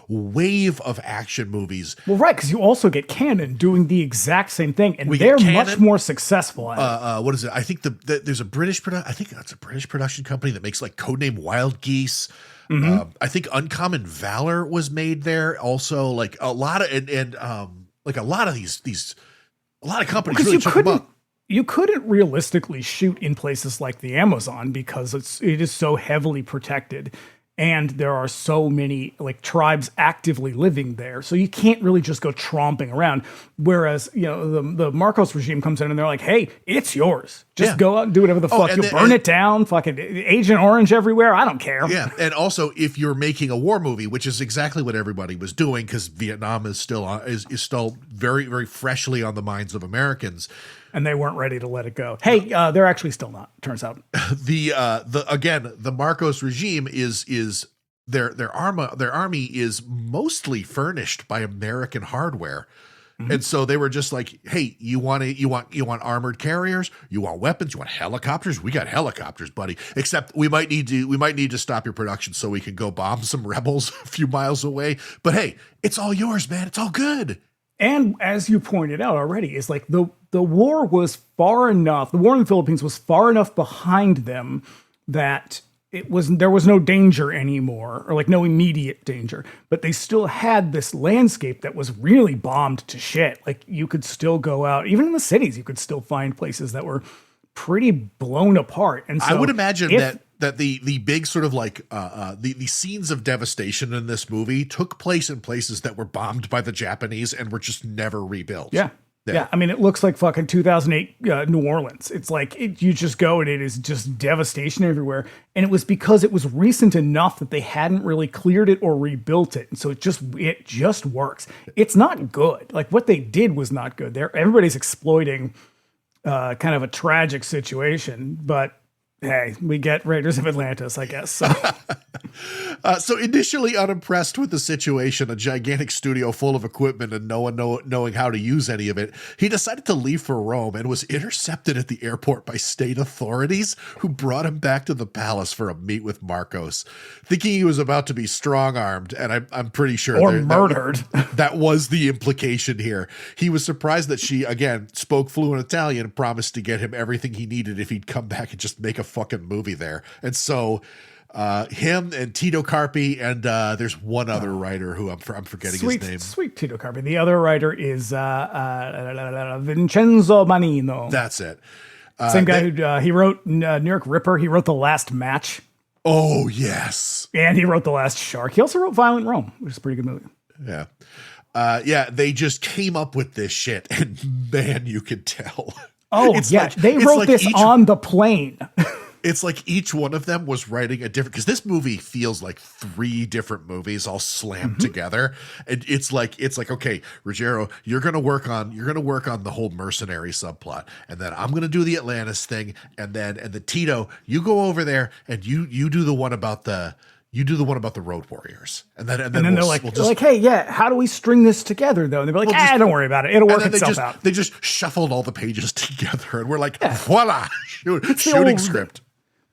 wave of action movies. Well, right. Because you also get Canon doing the exact same thing, and they're much more successful at it. What is it? I think there's a British I think that's a British production company that makes Codename Wild Geese. Mm-hmm. I think Uncommon Valor was made there. Also, a lot of a lot of these companies really took them up. You couldn't realistically shoot in places like the Amazon because it is so heavily protected. And there are so many tribes actively living there. So you can't really just go tromping around. Whereas, the Marcos regime comes in and they're like, hey, it's yours. Just go out and do whatever the fuck. You'll burn it down. Fucking Agent Orange everywhere. I don't care. Yeah. And also, if you're making a war movie, which is exactly what everybody was doing because Vietnam is still very, very freshly on the minds of Americans. And they weren't ready to let it go. Hey, they're actually still not, turns out. The Marcos regime is their army is mostly furnished by American hardware. And so they were just like, hey, you want armored carriers? You want weapons? You want helicopters? We got helicopters, buddy. Except we might need to stop your production so we can go bomb some rebels a few miles away. But hey, it's all yours, man. It's all good. And as you pointed out already, is like the war was far enough, the war in the Philippines was far enough behind them that there was no danger anymore, or like no immediate danger, but they still had this landscape that was really bombed to shit. Like you could still go out, even in the cities, you could still find places that were pretty blown apart. And so I would imagine that the big sort of like the scenes of devastation in this movie took place in places that were bombed by the Japanese and were just never rebuilt. Yeah. I mean, it looks like fucking 2008 New Orleans. It's like you just go and it is just devastation everywhere. And it was because it was recent enough that they hadn't really cleared it or rebuilt it. And so it just works. It's not good. Like what they did was not good. Everybody's exploiting kind of a tragic situation, but hey, we get Raiders of Atlantis, I guess. So. So initially unimpressed with the situation, a gigantic studio full of equipment and no one knowing how to use any of it, he decided to leave for Rome and was intercepted at the airport by state authorities who brought him back to the palace for a meet with Marcos, thinking he was about to be strong-armed, and I'm pretty sure murdered. That was the implication here. He was surprised that she, again, spoke fluent Italian and promised to get him everything he needed if he'd come back and just make a fucking movie there. And so him and Tito Carpi and there's one other writer who I'm forgetting his name. Sweet Tito Carpi. The other writer is Vincenzo Manino. That's it. Same guy who he wrote New York Ripper. He wrote The Last Match. Oh yes, and he wrote The Last Shark. He also wrote Violent Rome, which is a pretty good movie. Yeah. They just came up with this shit, and man, you could tell. Oh, they wrote this on the plane. It's like each one of them was writing a different, because this movie feels like 3 different movies all slammed together. And it's like, okay, Ruggero, you're going to work on the whole mercenary subplot. And then I'm going to do the Atlantis thing. And then Tito, you go over there and you do the one about the Road Warriors. And then they're like, hey, yeah, how do we string this together though? And they're like, don't worry about it. It'll work itself out. They just shuffled all the pages together and we're like, voila, shooting script.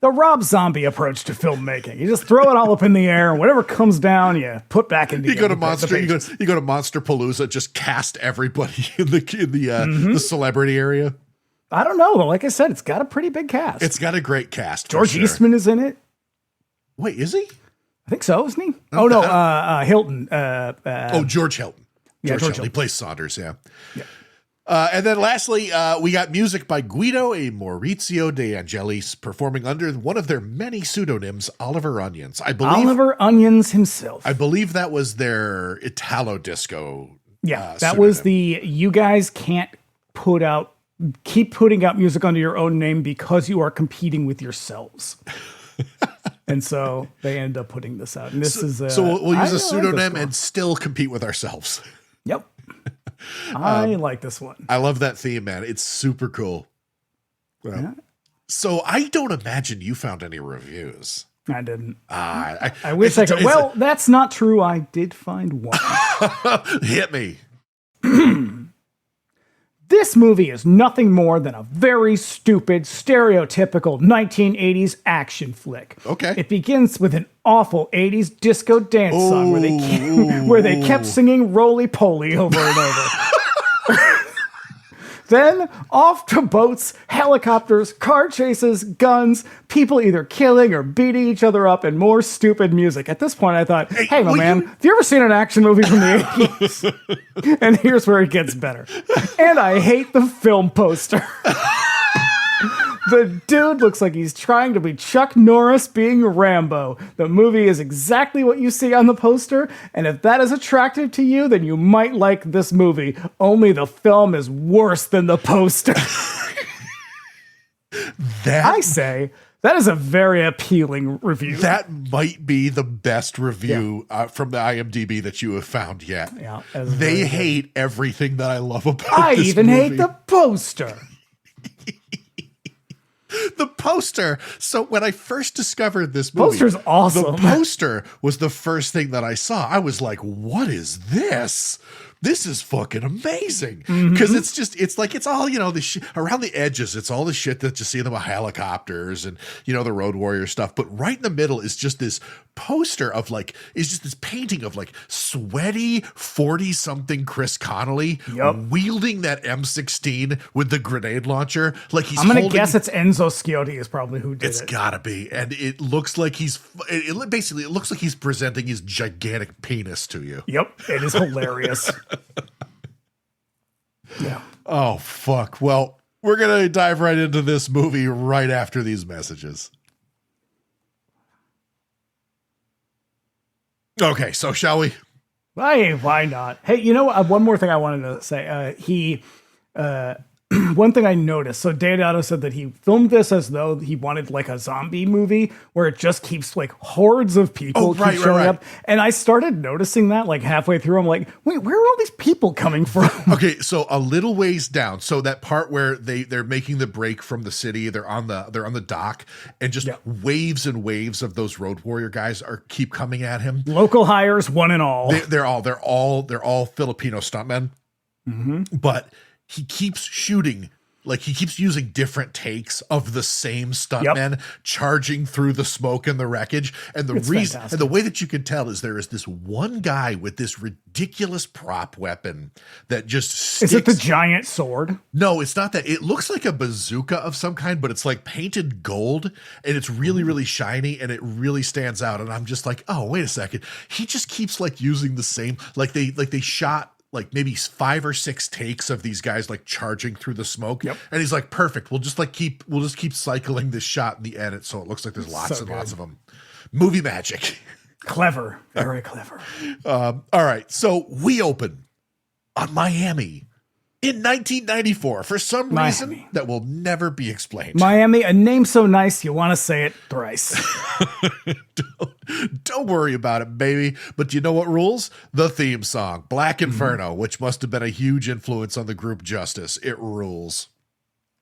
The Rob Zombie approach to filmmaking. You just throw it all up in the air, and whatever comes down, you put back in the. You go to Monster Palooza, just cast everybody in the celebrity area. I don't know, like I said, it's got a pretty big cast. It's got a great cast. George Eastman is in it. Wait, is he? I think so, isn't he? Oh no, Hilton. George Hilton. George Hilton. He plays Saunders. Yeah. And then lastly, we got music by Guido e Maurizio De Angelis performing under one of their many pseudonyms, Oliver Onions. Oliver Onions himself. I believe that was their Italo disco. Yeah, that was you guys can't keep putting out music under your own name because you are competing with yourselves. And so they end up putting this out. And this we'll use a pseudonym and still compete with ourselves. Yep. I like this one. I love that theme, man. It's super cool. So I don't imagine you found any reviews. I didn't. I wish I could. Well, that's not true. I did find one. Hit me. This movie is nothing more than a very stupid, stereotypical 1980s action flick. Okay. It begins with an awful 80s disco dance song where they kept singing roly-poly over and over. Then off to boats, helicopters, car chases, guns, people either killing or beating each other up, and more stupid music. At this point, I thought, hey, my man, have you ever seen an action movie from the 80s? And here's where it gets better. And I hate the film poster. The dude looks like he's trying to be Chuck Norris being Rambo. The movie is exactly what you see on the poster, and if that is attractive to you, then you might like this movie. Only the film is worse than the poster. I say that is a very appealing review. That might be the best review from the IMDb that you have found yet. Yeah, they hate everything that I love about I this even movie. hate the poster. The poster. So when I first discovered this movie, Poster's awesome. The poster was the first thing that I saw. I was like, what is this? This is fucking amazing. Because it's all, the around the edges, it's all the shit that you see in the helicopters and, the Road Warrior stuff. But right in the middle is just this poster of is just this painting of sweaty 40-something Chris Connolly wielding that M16 with the grenade launcher. I'm going to guess it's Enzo Schiotti is probably who did it. It's gotta be. And it looks like it looks like he's presenting his gigantic penis to you. Yep. It is hilarious. Yeah. Oh, fuck. Well, we're going to dive right into this movie right after these messages. Okay, so shall we? Why not? Hey, one more thing I wanted to say. One thing I noticed. So Deodato said that he filmed this as though he wanted a zombie movie where it just keeps hordes of people showing up. And I started noticing that halfway through. I'm like, wait, where are all these people coming from? Okay, so a little ways down. So that part where they're making the break from the city, they're on the dock, and just waves and waves of those Road Warrior guys keep coming at him. Local hires, one and all. They're all Filipino stuntmen. Mm-hmm. But he keeps shooting, he keeps using different takes of the same stuntmen charging through the smoke and the wreckage. And the way that you can tell is there is this one guy with this ridiculous prop weapon that just sticks. Is it the giant sword? No, it's not that. It looks like a bazooka of some kind, but it's painted gold and it's really, really shiny and it really stands out. And I'm just like, oh, wait a second. He just keeps using the same, they shot maybe 5 or 6 takes of these guys charging through the smoke. Yep. And he's like, perfect. We'll just keep cycling this shot in the edit. So it looks like there's lots of them. Movie magic. Clever. Very clever. All right. So we open on Miami in 1994 for some reason that will never be explained. Miami, a name so nice you want to say it thrice. Don't worry about it, baby. But you know what rules? The theme song, Black Inferno, which must have been a huge influence on the group Justice. It rules.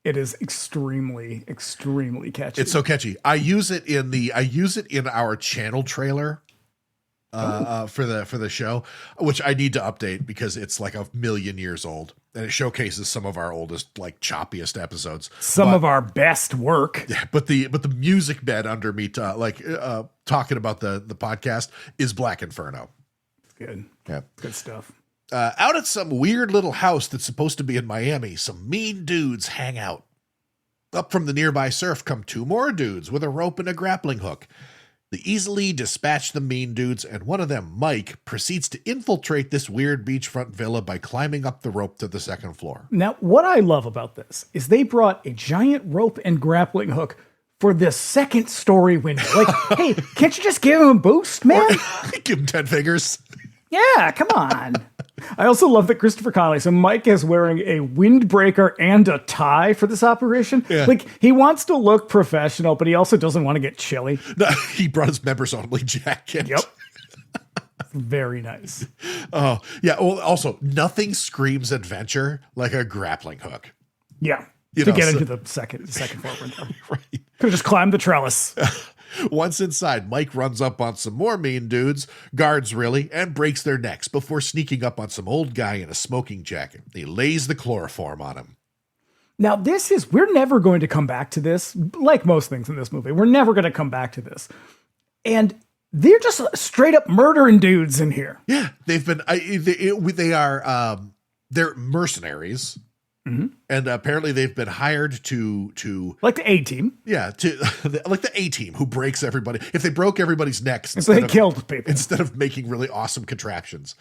It is extremely, extremely catchy. It's so catchy. I use it in our channel trailer. For the show, which I need to update because it's a million years old and it showcases some of our oldest, choppiest episodes. Some of our best work. Yeah, but the music bed under me, talking about the podcast is Black Inferno. Good. Yeah. Good stuff. Out at some weird little house that's supposed to be in Miami, some mean dudes hang out. Up from the nearby surf come 2 more dudes with a rope and a grappling hook. They easily dispatch the mean dudes, and one of them, Mike, proceeds to infiltrate this weird beachfront villa by climbing up the rope to the 2nd floor. Now, what I love about this is they brought a giant rope and grappling hook for the 2nd story window. Hey, can't you just give him a boost, man? Give him 10 fingers. Yeah, come on. I also love that Christopher Connolly, so Mike is wearing a windbreaker and a tie for this operation. Yeah. He wants to look professional, but he also doesn't want to get chilly. No, he brought his members only jacket. Yep. Very nice. Oh, yeah. Well, also, nothing screams adventure like a grappling hook. Yeah. Get into the second floor window. Right. Could have just climbed the trellis. Once inside, Mike runs up on some more mean dudes, guards really, and breaks their necks before sneaking up on some old guy in a smoking jacket. He lays the chloroform on him. Now, we're never going to come back to this, like most things in this movie. We're never going to come back to this. And they're just straight up murdering dudes in here. Yeah, they've been, they're mercenaries. Mm-hmm. And apparently they've been hired to like the A-team. Yeah, like the A-team who breaks everybody. If they broke everybody's necks, so they killed people instead of making really awesome contraptions.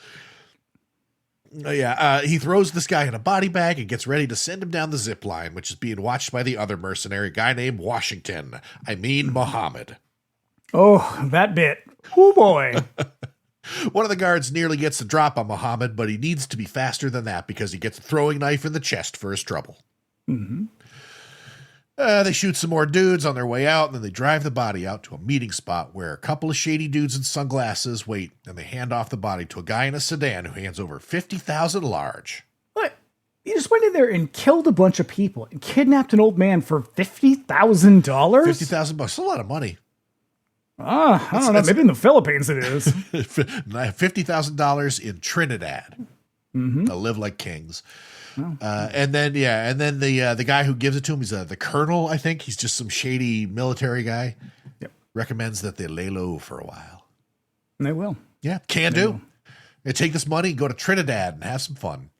He throws this guy in a body bag and gets ready to send him down the zip line, which is being watched by the other mercenary, guy named Muhammad. Oh, that bit. Oh boy. One of the guards nearly gets the drop on Muhammad, but he needs to be faster than that because he gets a throwing knife in the chest for his trouble. Mm-hmm. They shoot some more dudes on their way out, and then they drive the body out to a meeting spot where a couple of shady dudes in sunglasses wait, and they hand off the body to a guy in a sedan who hands over $50,000 large. What? You just went in there and killed a bunch of people and kidnapped an old man for $50,000? $50,000. That's a lot of money. I don't know. Maybe in the Philippines it is. $50,000 in Trinidad. To live like kings. And then the guy who gives it to him, he's the colonel, I think. He's just some shady military guy. Yep. Recommends that they lay low for a while. They will. Yeah, can do. They take this money, go to Trinidad, and have some fun.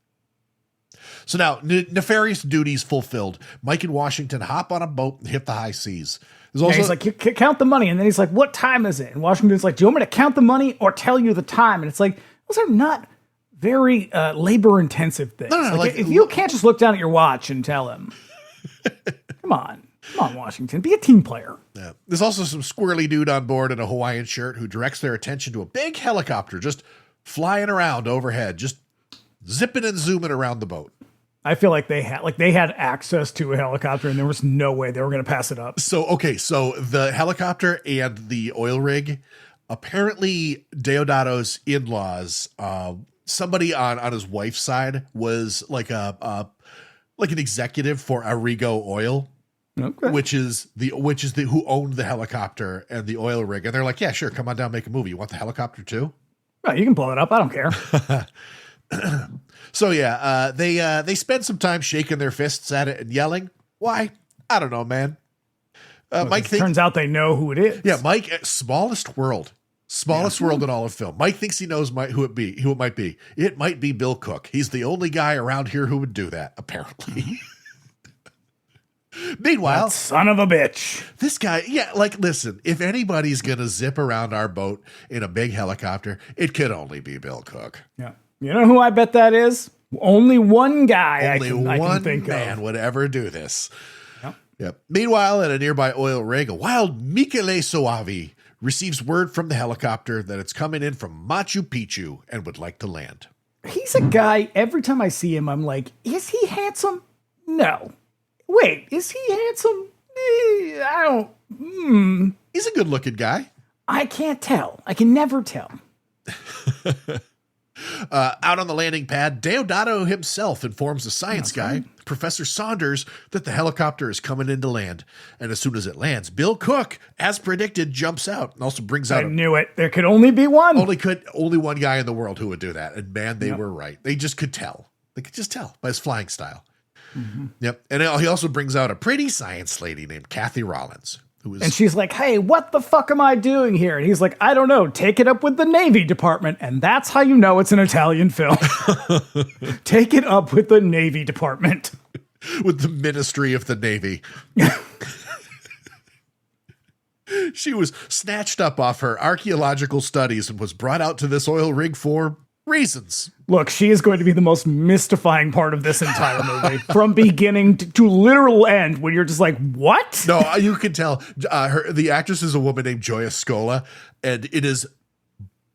So now, nefarious duties fulfilled. Mike and Washington hop on a boat and hit the high seas. There's also, he's like, count the money. And then he's like, what time is it? And Washington's like, do you want me to count the money or tell you the time? And it's like, those are not very labor-intensive things. No, if you can't just look down at your watch and tell him. Come on, Washington. Be a team player. Yeah. There's also some squirrely dude on board in a Hawaiian shirt who directs their attention to a big helicopter just flying around overhead, just zipping and zooming around the boat. I feel like they had access to a helicopter and there was no way they were going to pass it up. So the helicopter and the oil rig, apparently Deodato's in-laws, somebody on his wife's side was like an executive for Arrigo Oil, which is who owned the helicopter and the oil rig. And they're like, yeah, sure. Come on down, make a movie. You want the helicopter too? Well, you can blow it up. I don't care. So yeah, they spend some time shaking their fists at it and yelling. Why? I don't know, man. Mike thinks, turns out they know who it is. Yeah, Mike, smallest world in all of film. Mike thinks he knows who it might be. It might be Bill Cook. He's the only guy around here who would do that, apparently. Meanwhile, that son of a bitch. This guy, listen, if anybody's gonna zip around our boat in a big helicopter, it could only be Bill Cook. Yeah. You know who I bet that is? Only one guy I can think man of. would ever do this. Yep. Meanwhile, at a nearby oil rig, a wild Michele Soavi receives word from the helicopter that it's coming in from Machu Picchu and would like to land. He's a guy, every time I see him, I'm like, is he handsome? No. Wait, is he handsome? I don't. He's a good looking guy. I can't tell. I can never tell. Out on the landing pad, Deodato himself informs the science guy, Professor Saunders, that the helicopter is coming in to land. And as soon as it lands, Bill Cook, as predicted, jumps out and also brings out. I knew it. There could only be one. Only one guy in the world who would do that. And man, they were right. They just could tell. They could just tell by his flying style. Mm-hmm. Yep. And he also brings out a pretty science lady named Kathy Rollins. And she's like, hey, what the fuck am I doing here? And he's like, I don't know. Take it up with the Navy Department. And that's how you know it's an Italian film. Take it up with the Navy Department. With the Ministry of the Navy. She was snatched up off her archaeological studies and was brought out to this oil rig for reasons. Look, she is going to be the most mystifying part of this entire movie, from beginning to literal end, when you're just like, what? No, you can tell. The actress is a woman named Gioia Scola, and it is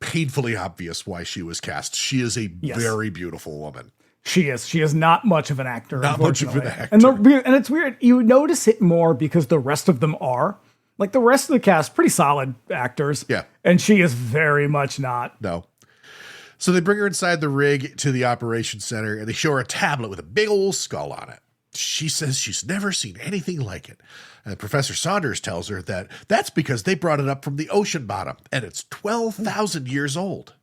painfully obvious why she was cast. She is a very beautiful woman. She is. She is not much of an actor. Not much of an actor. And it's weird. You notice it more because the rest of them are. Like, the rest of the cast, pretty solid actors. Yeah. And she is very much not. No. So they bring her inside the rig to the operations center, and they show her a tablet with a big old skull on it. She says she's never seen anything like it. And Professor Saunders tells her that that's because they brought it up from the ocean bottom, and it's 12,000 years old.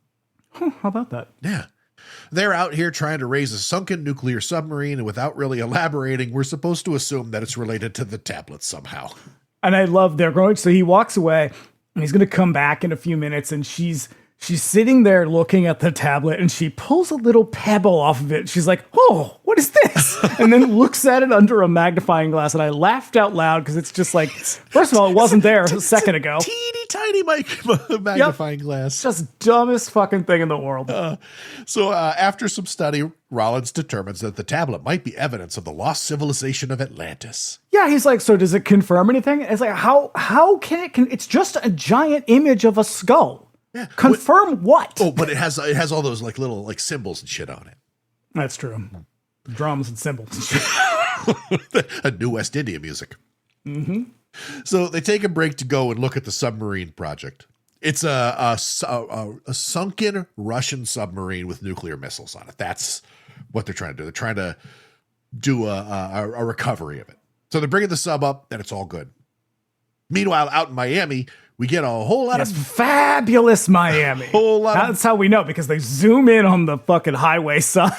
Huh, how about that? Yeah. They're out here trying to raise a sunken nuclear submarine, and without really elaborating, we're supposed to assume that it's related to the tablet somehow. And I love their growing. So he walks away, and he's going to come back in a few minutes, and she's sitting there looking at the tablet, and she pulls a little pebble off of it. She's like, oh, what is this? And then looks at it under a magnifying glass. And I laughed out loud because it's just like, first of all, it wasn't there a second ago. Teeny tiny magnifying glass. Just dumbest fucking thing in the world. So after some study, Rollins determines that the tablet might be evidence of the lost civilization of Atlantis. Yeah, he's like, so does it confirm anything? It's like, how can it? It's just a giant image of a skull. Yeah. Confirm what? Oh, but it has all those like little like symbols and shit on it. That's true. Drums and cymbals and shit. A new West India music. Mm-hmm. So they take a break to go and look at the submarine project. It's a sunken Russian submarine with nuclear missiles on it. That's what they're trying to do. They're trying to do a recovery of it. So they're bringing the sub up, and it's all good. Meanwhile, out in Miami, we get a whole lot of fabulous Miami. Whole lot. That's how we know, because they zoom in on the fucking highway side.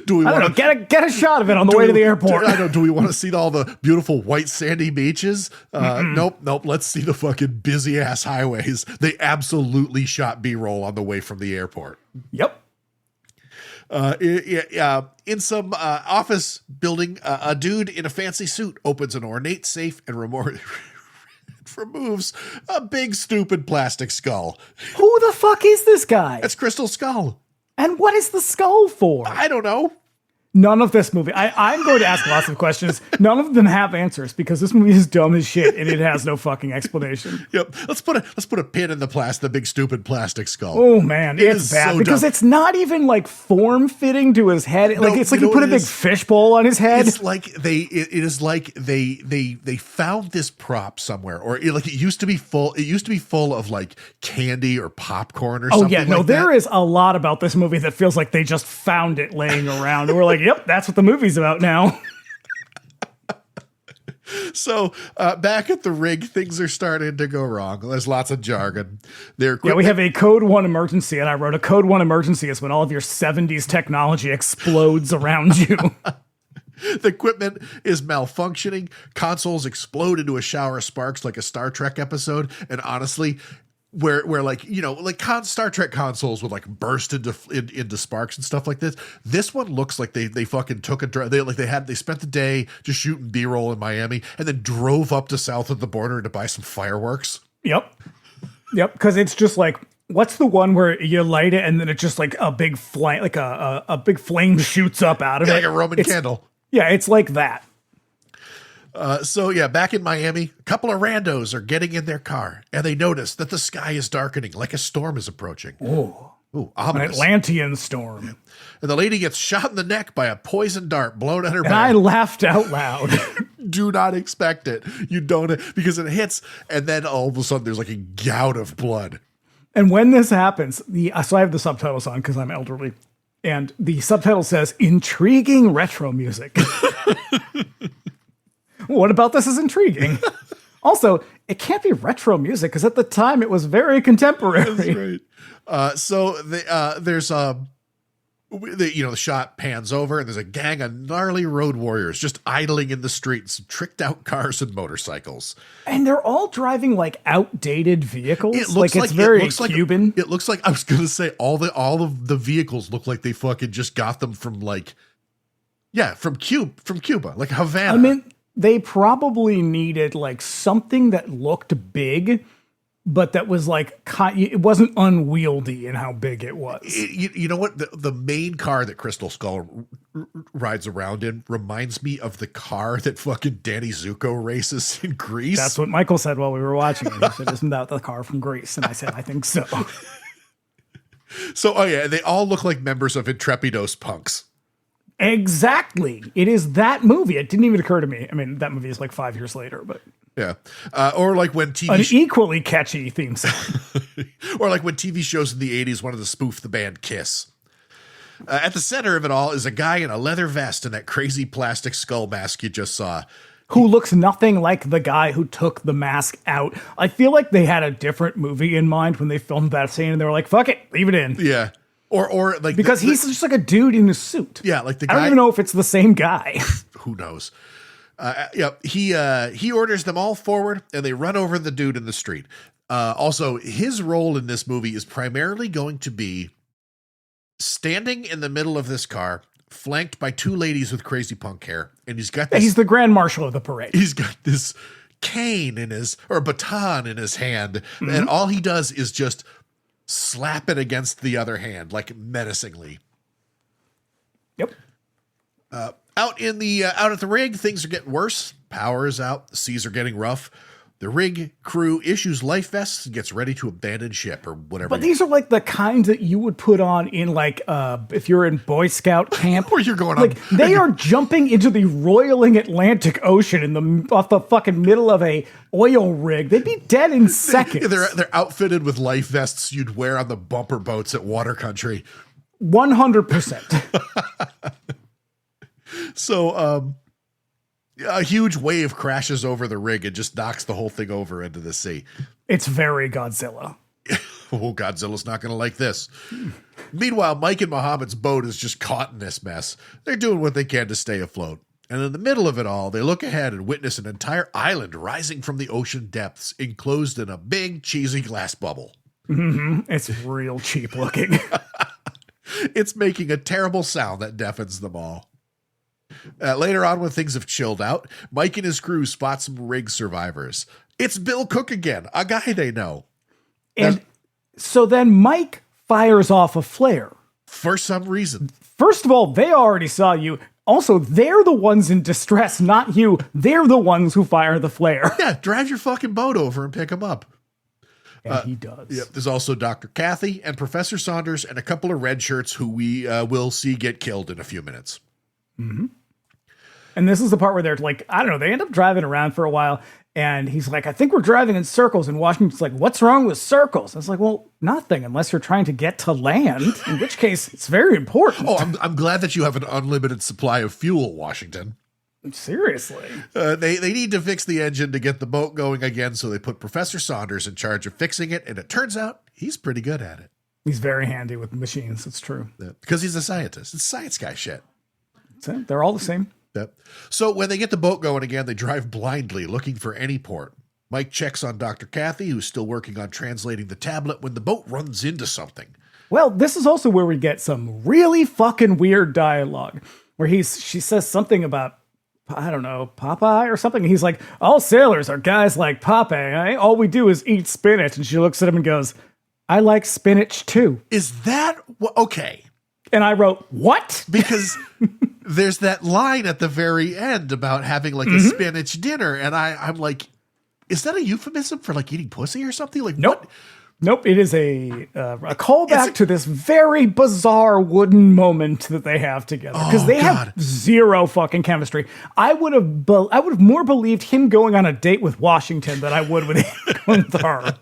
Do we want to get a shot of it on the way to the airport? Do we want to see all the beautiful white sandy beaches? Nope. Let's see the fucking busy ass highways. They absolutely shot B-roll on the way from the airport. Yep. In some office building, a dude in a fancy suit opens an ornate safe and removes a big stupid plastic skull. Who the fuck is this guy? It's Crystal Skull. And what is the skull for? I don't know. None of this movie. I'm going to ask lots of questions. None of them have answers because this movie is dumb as shit and it has no fucking explanation. Yep. Let's put a pin in the big stupid plastic skull. Oh man, it's bad so because dumb. It's not even like form fitting to his head. It's like you put a big fishbowl on his head. It's like they found this prop somewhere, or it used to be full. It used to be full of like candy or popcorn or something. Oh yeah, no, there is a lot about this movie that feels like they just found it laying around and we're like, yep, that's what the movie's about now. So back at the rig, things are starting to go wrong. There's lots of jargon. We have a code 1 emergency, and I wrote a code 1 emergency is when all of your 70s technology explodes around you. The equipment is malfunctioning. Consoles explode into a shower of sparks like a Star Trek episode. And honestly, where Star Trek consoles would like burst into sparks and stuff like this. This one looks like they fucking took a drive. They spent the day just shooting B-roll in Miami and then drove up to south of the border to buy some fireworks. Yep. Because it's just like, what's the one where you light it and then it just like a big flame, like a big flame shoots up out of it, like a Roman candle. Yeah, it's like that. Back in Miami, a couple of randos are getting in their car and they notice that the sky is darkening like a storm is approaching. Ooh, ominous. An Atlantean storm. And the lady gets shot in the neck by a poison dart blown at her back. And I laughed out loud. Do not expect it. You don't, because it hits and then all of a sudden there's like a gout of blood. And when this happens, so I have the subtitles on because I'm elderly. And the subtitle says, intriguing retro music. What about this is intriguing? Also, it can't be retro music because at the time it was very contemporary. That's right. There's the shot pans over and there's a gang of gnarly road warriors just idling in the streets, tricked out cars and motorcycles. And they're all driving like outdated vehicles. It looks it's very Cuban. It looks like, I was going to say, all of the vehicles look like they fucking just got them from from Cuba, like Havana. I mean, they probably needed like something that looked big, but that was like, it wasn't unwieldy in how big it was. You know what? The main car that Crystal Skull rides around in reminds me of the car that fucking Danny Zuko races in Greece. That's what Michael said while we were watching it. He said, isn't that the car from Greece? And I said, I think so. So, they all look like members of Intrepidos punks. Exactly. It is that movie. It didn't even occur to me. I mean, that movie is like 5 years later, but yeah. Or like when an equally catchy theme song. Or like when TV shows in the 80s wanted to spoof the band Kiss. At the center of it all is a guy in a leather vest and that crazy plastic skull mask you just saw. Who looks nothing like the guy who took the mask out. I feel like they had a different movie in mind when they filmed that scene and they were like, fuck it, leave it in. Yeah. Or like because he's just like a dude in a suit. Yeah, like the guy. I don't even know if it's the same guy. Who knows? He orders them all forward, and they run over the dude in the street. Also, his role in this movie is primarily going to be standing in the middle of this car, flanked by two ladies with crazy punk hair, and he's got this. He's the grand marshal of the parade. He's got this cane or baton in his hand, and all he does is just slap it against the other hand, like menacingly. Yep. Out at the rig, things are getting worse. Power is out. The seas are getting rough. The rig crew issues life vests and gets ready to abandon ship or whatever. But these are like the kinds that you would put on in like if you're in Boy Scout camp. Or you're going like on. They are jumping into the roiling Atlantic Ocean off the fucking middle of a oil rig. They'd be dead in seconds. They're outfitted with life vests you'd wear on the bumper boats at Water Country. 100%. So a huge wave crashes over the rig and just knocks the whole thing over into the sea. It's very Godzilla. Oh, Godzilla's not going to like this. Meanwhile, Mike and Muhammad's boat is just caught in this mess. They're doing what they can to stay afloat. And in the middle of it all, they look ahead and witness an entire island rising from the ocean depths, enclosed in a big, cheesy glass bubble. Mm-hmm. It's real cheap looking. It's making a terrible sound that deafens them all. Later on, when things have chilled out, Mike and his crew spot some rig survivors. It's Bill Cook again, a guy they know. And so then Mike fires off a flare. For some reason. First of all, they already saw you. Also, they're the ones in distress, not you. They're the ones who fire the flare. Yeah, drive your fucking boat over and pick them up. And he does. Yep. There's also Dr. Kathy and Professor Saunders and a couple of red shirts who we will see get killed in a few minutes. Mm-hmm. And this is the part where they're like, I don't know, they end up driving around for a while. And he's like, I think we're driving in circles. And Washington's like, what's wrong with circles? I was like, well, nothing, unless you're trying to get to land, in which case it's very important. Oh, I'm glad that you have an unlimited supply of fuel, Washington. Seriously. They need to fix the engine to get the boat going again, so they put Professor Saunders in charge of fixing it, and it turns out he's pretty good at it. He's very handy with machines, it's true. Yeah, because he's a scientist. It's science guy shit. That's it. They're all the same. Yep. So when they get the boat going again, they drive blindly, looking for any port. Mike checks on Dr. Kathy, who's still working on translating the tablet, when the boat runs into something. Well, this is also where we get some really fucking weird dialogue, where she says something about, I don't know, Popeye or something. He's like, all sailors are guys like Popeye. Eh? All we do is eat spinach. And she looks at him and goes, I like spinach too. Is that okay? And I wrote, what? Because there's that line at the very end about having like a spinach dinner. And I'm like, is that a euphemism for like eating pussy or something? Like, nope. What? Nope. It is a callback to this very bizarre wooden moment that they have together. Because they have zero fucking chemistry. I would have more believed him going on a date with Washington than I would with him going with her.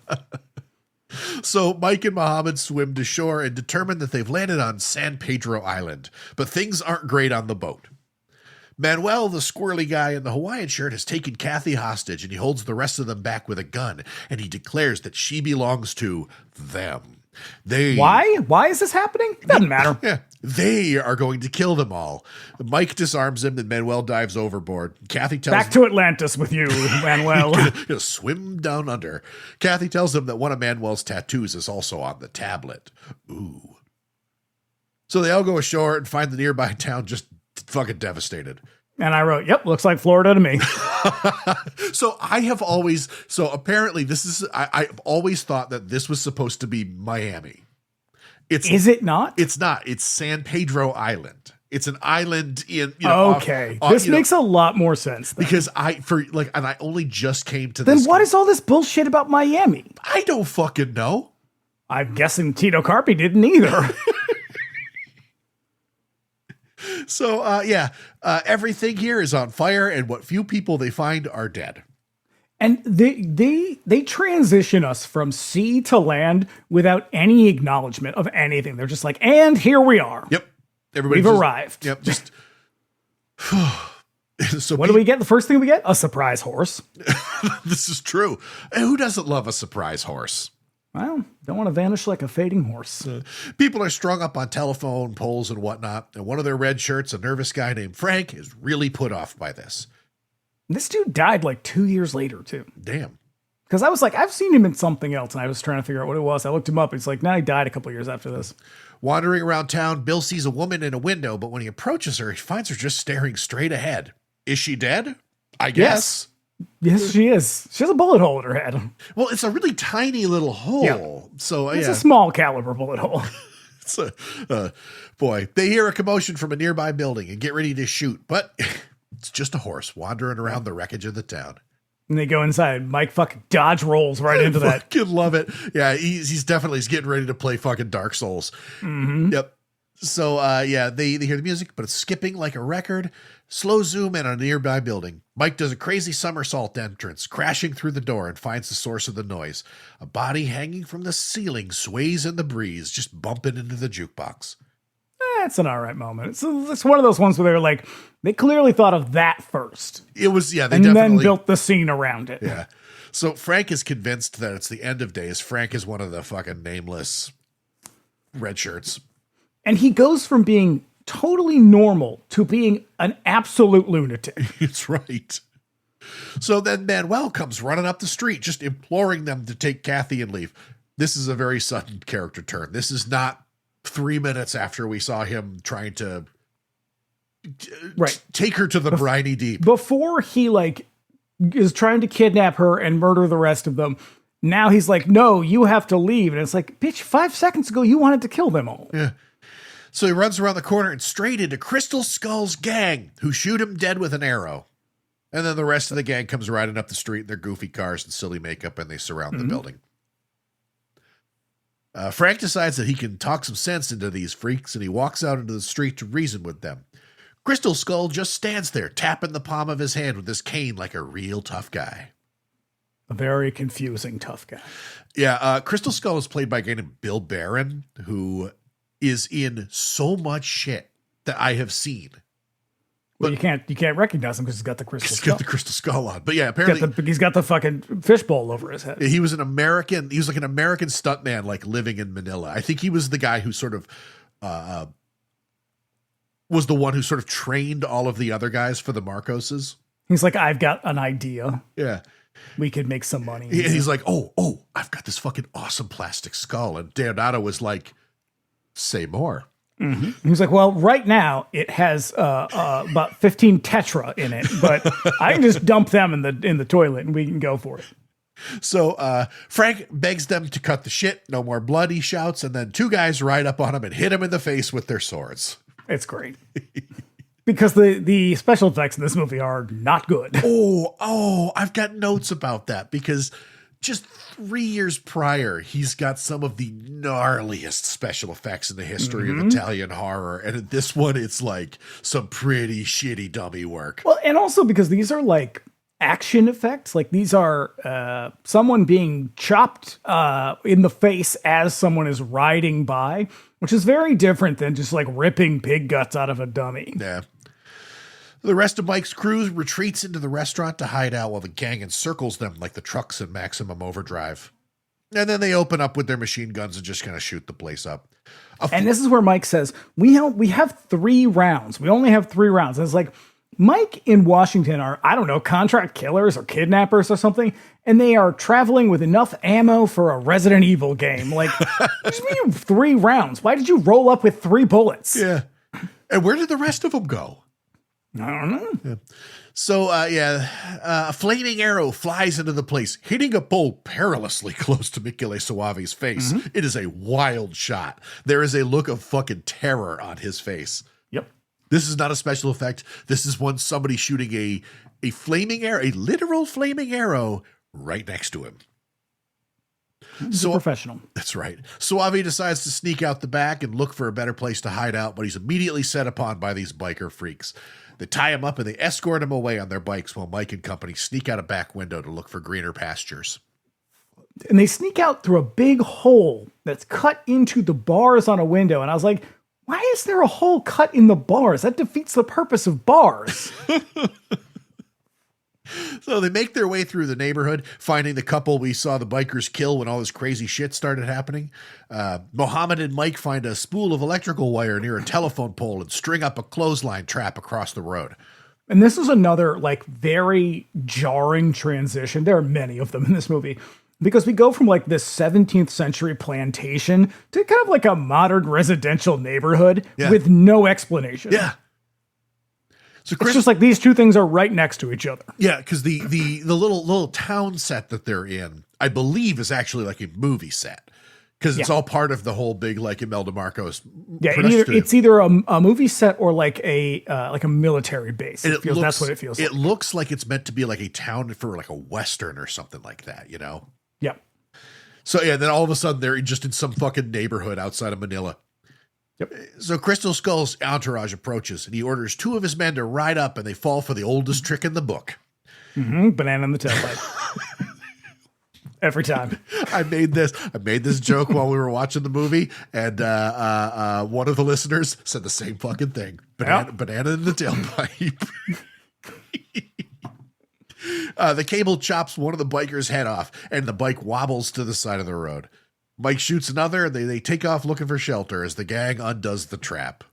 So Mike and Muhammad swim to shore and determine that they've landed on San Pedro Island, but things aren't great on the boat. Manuel, the squirrely guy in the Hawaiian shirt, has taken Kathy hostage, and he holds the rest of them back with a gun, and he declares that she belongs to them. Why? Why is this happening? It doesn't matter. Yeah, they are going to kill them all. Mike disarms him, and Manuel dives overboard. Kathy tells back to Atlantis with you, Manuel. Gonna swim down under. Kathy tells him that one of Manuel's tattoos is also on the tablet. Ooh. So they all go ashore and find the nearby town just fucking devastated. And I wrote, yep, looks like Florida to me. So apparently I've always thought that this was supposed to be Miami. Is it not? It's not. It's San Pedro Island. It's an island in, okay. This makes a lot more sense then. Because I only just came to then this. Then what is all this bullshit about Miami? I don't fucking know. I'm guessing Tito Carpi didn't either. So, everything here is on fire, and what few people they find are dead. And they transition us from sea to land without any acknowledgement of anything. They're just like, and here we are. Yep. We've arrived. Yep. Just. So what do we get? The first thing we get? A surprise horse. This is true. And who doesn't love a surprise horse? Well, don't want to vanish like a fading horse. People are strung up on telephone poles and whatnot, and one of their red shirts, a nervous guy named Frank, is really put off by this. This dude died like 2 years later, too. Damn. Because I was like, I've seen him in something else, and I was trying to figure out what it was. I looked him up. It's like, he died a couple years after this. Wandering around town, Bill sees a woman in a window, but when he approaches her, he finds her just staring straight ahead. Is she dead? I guess. Yes, she is. She has a bullet hole in her head. Well, it's a really tiny little hole. Yeah. So it's a small caliber bullet hole. It's boy, they hear a commotion from a nearby building and get ready to shoot, but it's just a horse wandering around the wreckage of the town. And they go inside. Mike fucking dodge rolls right into that. I fucking love it. Yeah, he's getting ready to play fucking Dark Souls. Mm-hmm. Yep. So, they hear the music, but it's skipping like a record. Slow zoom in on a nearby building. Mike does a crazy somersault entrance, crashing through the door, and finds the source of the noise. A body hanging from the ceiling sways in the breeze, just bumping into the jukebox. That's an all right moment. It's one of those ones where they're like, they clearly thought of that first. It was, yeah, they and definitely then built the scene around it. Yeah. So Frank is convinced that it's the end of days. Frank is one of the fucking nameless red shirts. And he goes from being totally normal to being an absolute lunatic. It's right. So then Manuel comes running up the street, just imploring them to take Kathy and leave. This is a very sudden character turn. This is not 3 minutes after we saw him trying to take her to the briny deep. Before he like is trying to kidnap her and murder the rest of them, now he's like, no, you have to leave. And it's like, bitch, 5 seconds ago, you wanted to kill them all. Yeah. So he runs around the corner and straight into Crystal Skull's gang, who shoot him dead with an arrow. And then the rest of the gang comes riding up the street in their goofy cars and silly makeup, and they surround the building. Frank decides that he can talk some sense into these freaks, and he walks out into the street to reason with them. Crystal Skull just stands there, tapping the palm of his hand with his cane like a real tough guy. A very confusing tough guy. Yeah, Crystal Skull is played by a guy named Bill Barron, who is in so much shit that I have seen. Well, you can't recognize him because he's got the crystal skull. He's got the crystal skull on. But yeah, apparently he's got the fucking fishbowl over his head. He was like an American stuntman, like living in Manila. I think he was the guy who sort of was the one who sort of trained all of the other guys for the Marcoses. He's like, I've got an idea. Yeah. We could make some money. And he's like, oh, I've got this fucking awesome plastic skull. And Deodato was like, say more. Mm-hmm. He was like, well, right now it has about 15 tetra in it, but I can just dump them in the toilet and we can go for it. So Frank begs them to cut the shit. No more blood, he shouts. And then 2 guys ride up on him and hit him in the face with their swords. It's great. Because the special effects in this movie are not good. Oh, I've got notes about that because just 3 years prior, he's got some of the gnarliest special effects in the history of Italian horror. And in this one, it's like some pretty shitty dummy work. Well, and also because these are like action effects. Like these are someone being chopped in the face as someone is riding by, which is very different than just like ripping pig guts out of a dummy. Yeah. The rest of Mike's crew retreats into the restaurant to hide out while the gang encircles them like the trucks in Maximum Overdrive. And then they open up with their machine guns and just kind of shoot the place up. And this is where Mike says, we have 3 rounds. We only have 3 rounds. And it's like, Mike in Washington are, I don't know, contract killers or kidnappers or something, and they are traveling with enough ammo for a Resident Evil game. Like, what do you mean 3 rounds? Why did you roll up with 3 bullets? Yeah. And where did the rest of them go? I don't know. Yeah. So, a flaming arrow flies into the place, hitting a pole perilously close to Michele Soavi's face. It is a wild shot. There is a look of fucking terror on his face. Yep. This is not a special effect. This is somebody shooting a flaming arrow, a literal flaming arrow right next to him. So professional. That's right. Soavi decides to sneak out the back and look for a better place to hide out, but he's immediately set upon by these biker freaks. They tie him up and they escort him away on their bikes while Mike and company sneak out a back window to look for greener pastures. And they sneak out through a big hole that's cut into the bars on a window. And I was like, why is there a hole cut in the bars? That defeats the purpose of bars. So they make their way through the neighborhood, finding the couple we saw the bikers kill when all this crazy shit started happening. Mohammed and Mike find a spool of electrical wire near a telephone pole and string up a clothesline trap across the road. And this is another like very jarring transition. There are many of them in this movie. Because we go from like this 17th century plantation to kind of like a modern residential neighborhood with no explanation. Yeah. So it's just like these 2 things are right next to each other. Yeah, because the little town set that they're in, I believe, is actually like a movie set. Because it's all part of the whole big like Imelda Marcos. Yeah, it's either a movie set or like a military base. That's what it feels like. It looks like it's meant to be like a town for like a Western or something like that, you know? Yeah. So yeah, then all of a sudden they're just in some fucking neighborhood outside of Manila. Yep. So Crystal Skull's entourage approaches and he orders 2 of his men to ride up and they fall for the oldest trick in the book. Banana in the tailpipe. every time. I made this joke while we were watching the movie, and one of the listeners said the same fucking thing. Banana in the tailpipe. The cable chops one of the bikers' head off, and the bike wobbles to the side of the road. Mike shoots another, and they take off looking for shelter as the gang undoes the trap.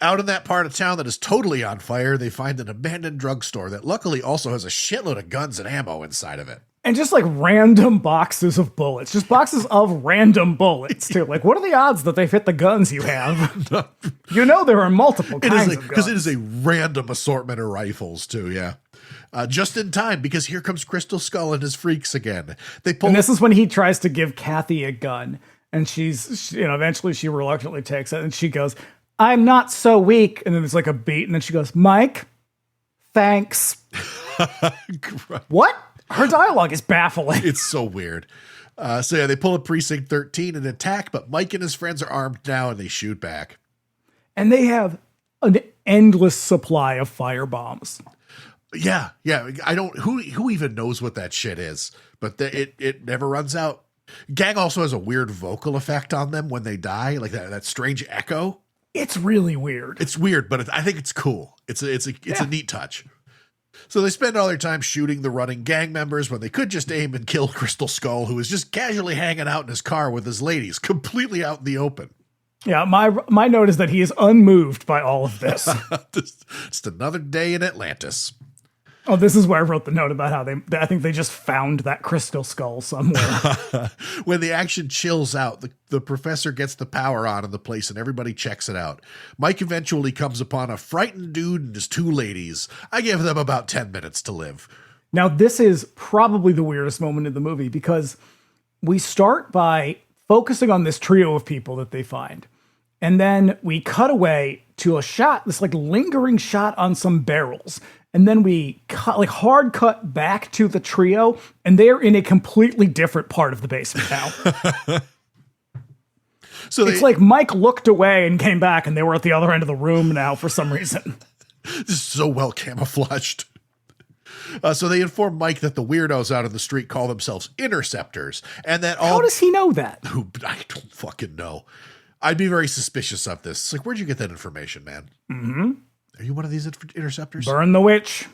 Out in that part of town that is totally on fire, they find an abandoned drugstore that luckily also has a shitload of guns and ammo inside of it. And just like random boxes of bullets, just boxes of random bullets too. Like, what are the odds that they fit the guns you have? You know, there are multiple kinds of guns. Because it is a random assortment of rifles too, yeah. Just in time, because here comes Crystal Skull and his freaks again. And this is when he tries to give Kathy a gun, and eventually she reluctantly takes it, and she goes, "I'm not so weak." And then there's like a beat, and then she goes, "Mike, thanks." What? Her dialogue is baffling. It's so weird. They pull up Precinct 13 and attack, but Mike and his friends are armed now, and they shoot back. And they have an endless supply of fire bombs. Yeah. I don't. Who even knows what that shit is? But it never runs out. Gang also has a weird vocal effect on them when they die, like that strange echo. It's really weird. It's weird, but I think it's cool. It's a neat touch. So they spend all their time shooting the running gang members when they could just aim and kill Crystal Skull, who is just casually hanging out in his car with his ladies, completely out in the open. Yeah, my note is that he is unmoved by all of this. Just another day in Atlantis. Oh, this is where I wrote the note about how I think they just found that Crystal Skull somewhere. When the action chills out, the professor gets the power on in the place and everybody checks it out. Mike eventually comes upon a frightened dude and his two ladies. I give them about 10 minutes to live. Now, this is probably the weirdest moment in the movie because we start by focusing on this trio of people that they find. And then we cut away to a shot, this like lingering shot on some barrels. And then we hard cut back to the trio, and they're in a completely different part of the basement now. So it's like Mike looked away and came back, and they were at the other end of the room now for some reason. This is so well camouflaged. So they inform Mike that the weirdos out on the street call themselves Interceptors, and that How does he know that? I don't fucking know. I'd be very suspicious of this. It's like, where'd you get that information, man? Mm-hmm. Are you one of these Interceptors? Burn the witch.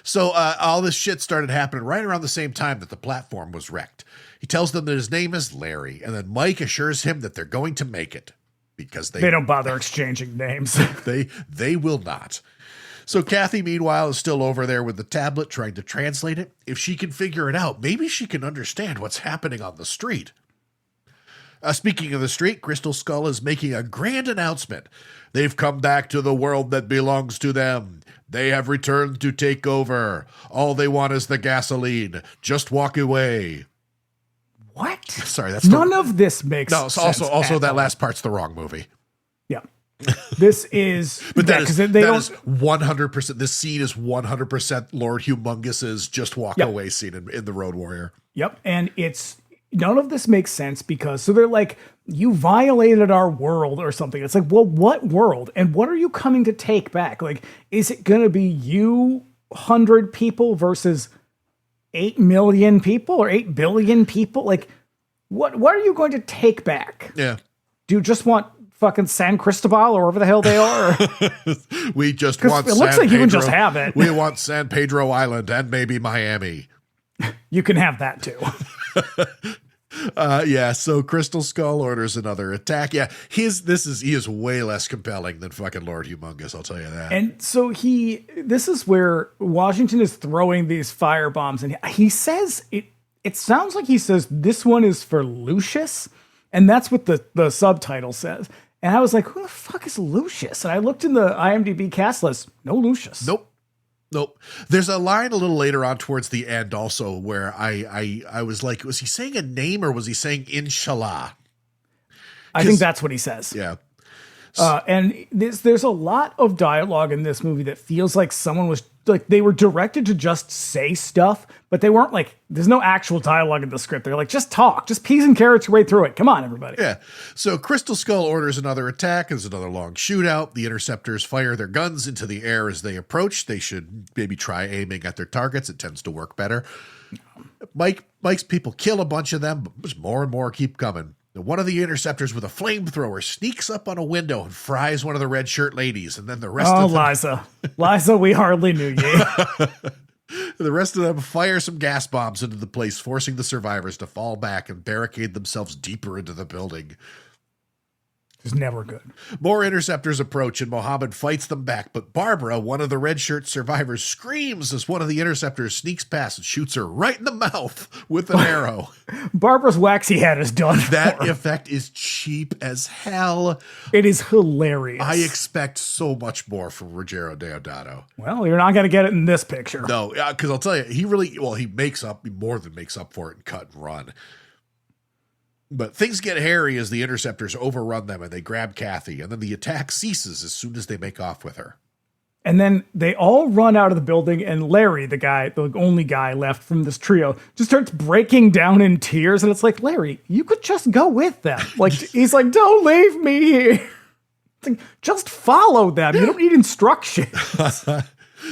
So all this shit started happening right around the same time that the platform was wrecked. He tells them that his name is Larry, and then Mike assures him that they're going to make it because they don't bother exchanging names. They will not. So Kathy, meanwhile, is still over there with the tablet trying to translate it. If she can figure it out, maybe she can understand what's happening on the street. Speaking of the street, Crystal Skull is making a grand announcement. They've come back to the world that belongs to them. They have returned to take over. All they want is the gasoline. Just walk away. What? Sorry, that's none of this makes sense. No, also that last part's the wrong movie. Yeah. This is but that is 100%. This scene is 100% Lord Humongous's just walk away scene in The Road Warrior. Yep. And none of this makes sense because they're like, you violated our world or something. It's like, well, what world? And what are you coming to take back? Like, is it going to be 100 people versus 8 million people or 8 billion people? Like, what are you going to take back? Yeah. Do you just want fucking San Cristobal or wherever the hell they are? We just want it looks like you can just have it. We want San Pedro Island and maybe Miami. You can have that too. So Crystal Skull orders another attack. Yeah, he is way less compelling than fucking Lord Humongous, I'll tell you that. And so this is where Washington is throwing these fire bombs, and he says it sounds like he says this one is for Lucius, and that's what the subtitle says. And I was like, who the fuck is Lucius? And I looked in the IMDb cast list. No Lucius. Nope. There's a line a little later on towards the end also where I was like, was he saying a name or was he saying inshallah? I think that's what he says. Yeah. And there's a lot of dialogue in this movie that feels like someone was like, they were directed to just say stuff, but they weren't like, there's no actual dialogue in the script. They're like, just talk, just peas and carrots your way through it. Come on, everybody. Yeah. So Crystal Skull orders another attack. There's another long shootout. The Interceptors fire their guns into the air as they approach. They should maybe try aiming at their targets. It tends to work better. Mike's people kill a bunch of them, but more and more keep coming. One of the interceptors with a flamethrower sneaks up on a window and fries one of the red shirt ladies, and then the rest of them... Liza, we hardly knew you. The rest of them fire some gas bombs into the place, forcing the survivors to fall back and barricade themselves deeper into the building. It's never good. More interceptors approach and Mohammed fights them back, but Barbara, one of the red shirt survivors, screams as one of the interceptors sneaks past and shoots her right in the mouth with an arrow. Barbara's waxy head is done. That effect is cheap as hell. It is hilarious. I expect so much more from Ruggero Deodato. Well, you're not going to get it in this picture. No, because I'll tell you, he more than makes up for it in cut and run. But things get hairy as the interceptors overrun them and they grab Kathy, and then the attack ceases as soon as they make off with her. And then they all run out of the building, and Larry, the only guy left from this trio, just starts breaking down in tears. And it's like, Larry, you could just go with them. Like, he's like, don't leave me here. It's like, just follow them. You don't need instructions.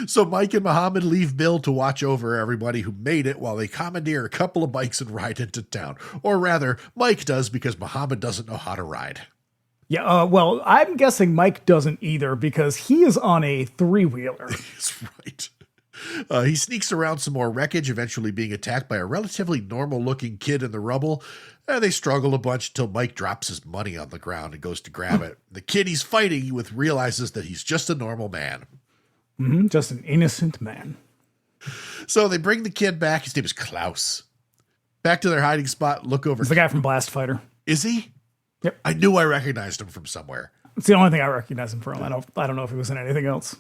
So Mike and Muhammad leave Bill to watch over everybody who made it while they commandeer a couple of bikes and ride into town. Or rather, Mike does because Muhammad doesn't know how to ride. Yeah, well, I'm guessing Mike doesn't either because he is on a three-wheeler. That's right. He sneaks around some more wreckage, eventually being attacked by a relatively normal-looking kid in the rubble. They struggle a bunch until Mike drops his money on the ground and goes to grab it. The kid he's fighting with realizes that he's just a normal man. Mm-hmm, just an innocent man. So they bring the kid back. His name is Klaus. Back to their hiding spot. Look over. He's the guy from Blast Fighter. Is he? Yep. I knew I recognized him from somewhere. It's the only thing I recognize him from. I don't know if he was in anything else.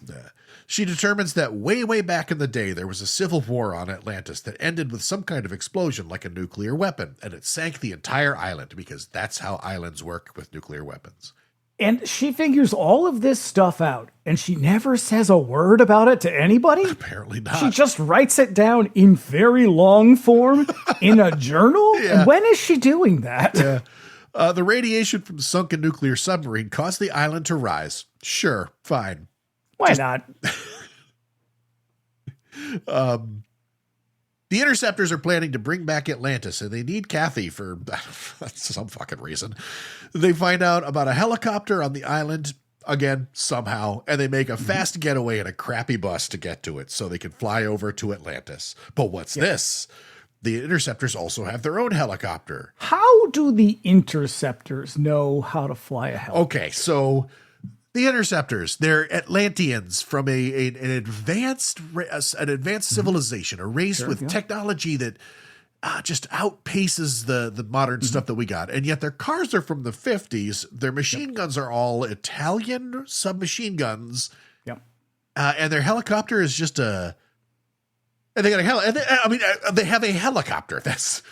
She determines that way back in the day, there was a civil war on Atlantis that ended with some kind of explosion like a nuclear weapon, and it sank the entire island because that's how islands work with nuclear weapons. And she figures all of this stuff out, and she never says a word about it to anybody? Apparently not. She just writes it down in very long form in a journal? Yeah. And when is she doing that? Yeah. The radiation from the sunken nuclear submarine caused the island to rise. Sure, fine. Why not? The interceptors are planning to bring back Atlantis, and they need Kathy for some fucking reason. They find out about a helicopter on the island, again, somehow, and they make a fast getaway in a crappy bus to get to it so they can fly over to Atlantis. But what's this? The interceptors also have their own helicopter. How do the interceptors know how to fly a helicopter? Okay, so the interceptors, they're Atlanteans from an advanced civilization, raised with technology that just outpaces the modern stuff that we got. And yet their cars are from the 50s. Their machine guns are all Italian submachine guns. Yep. And their helicopter is just they have a helicopter. That's...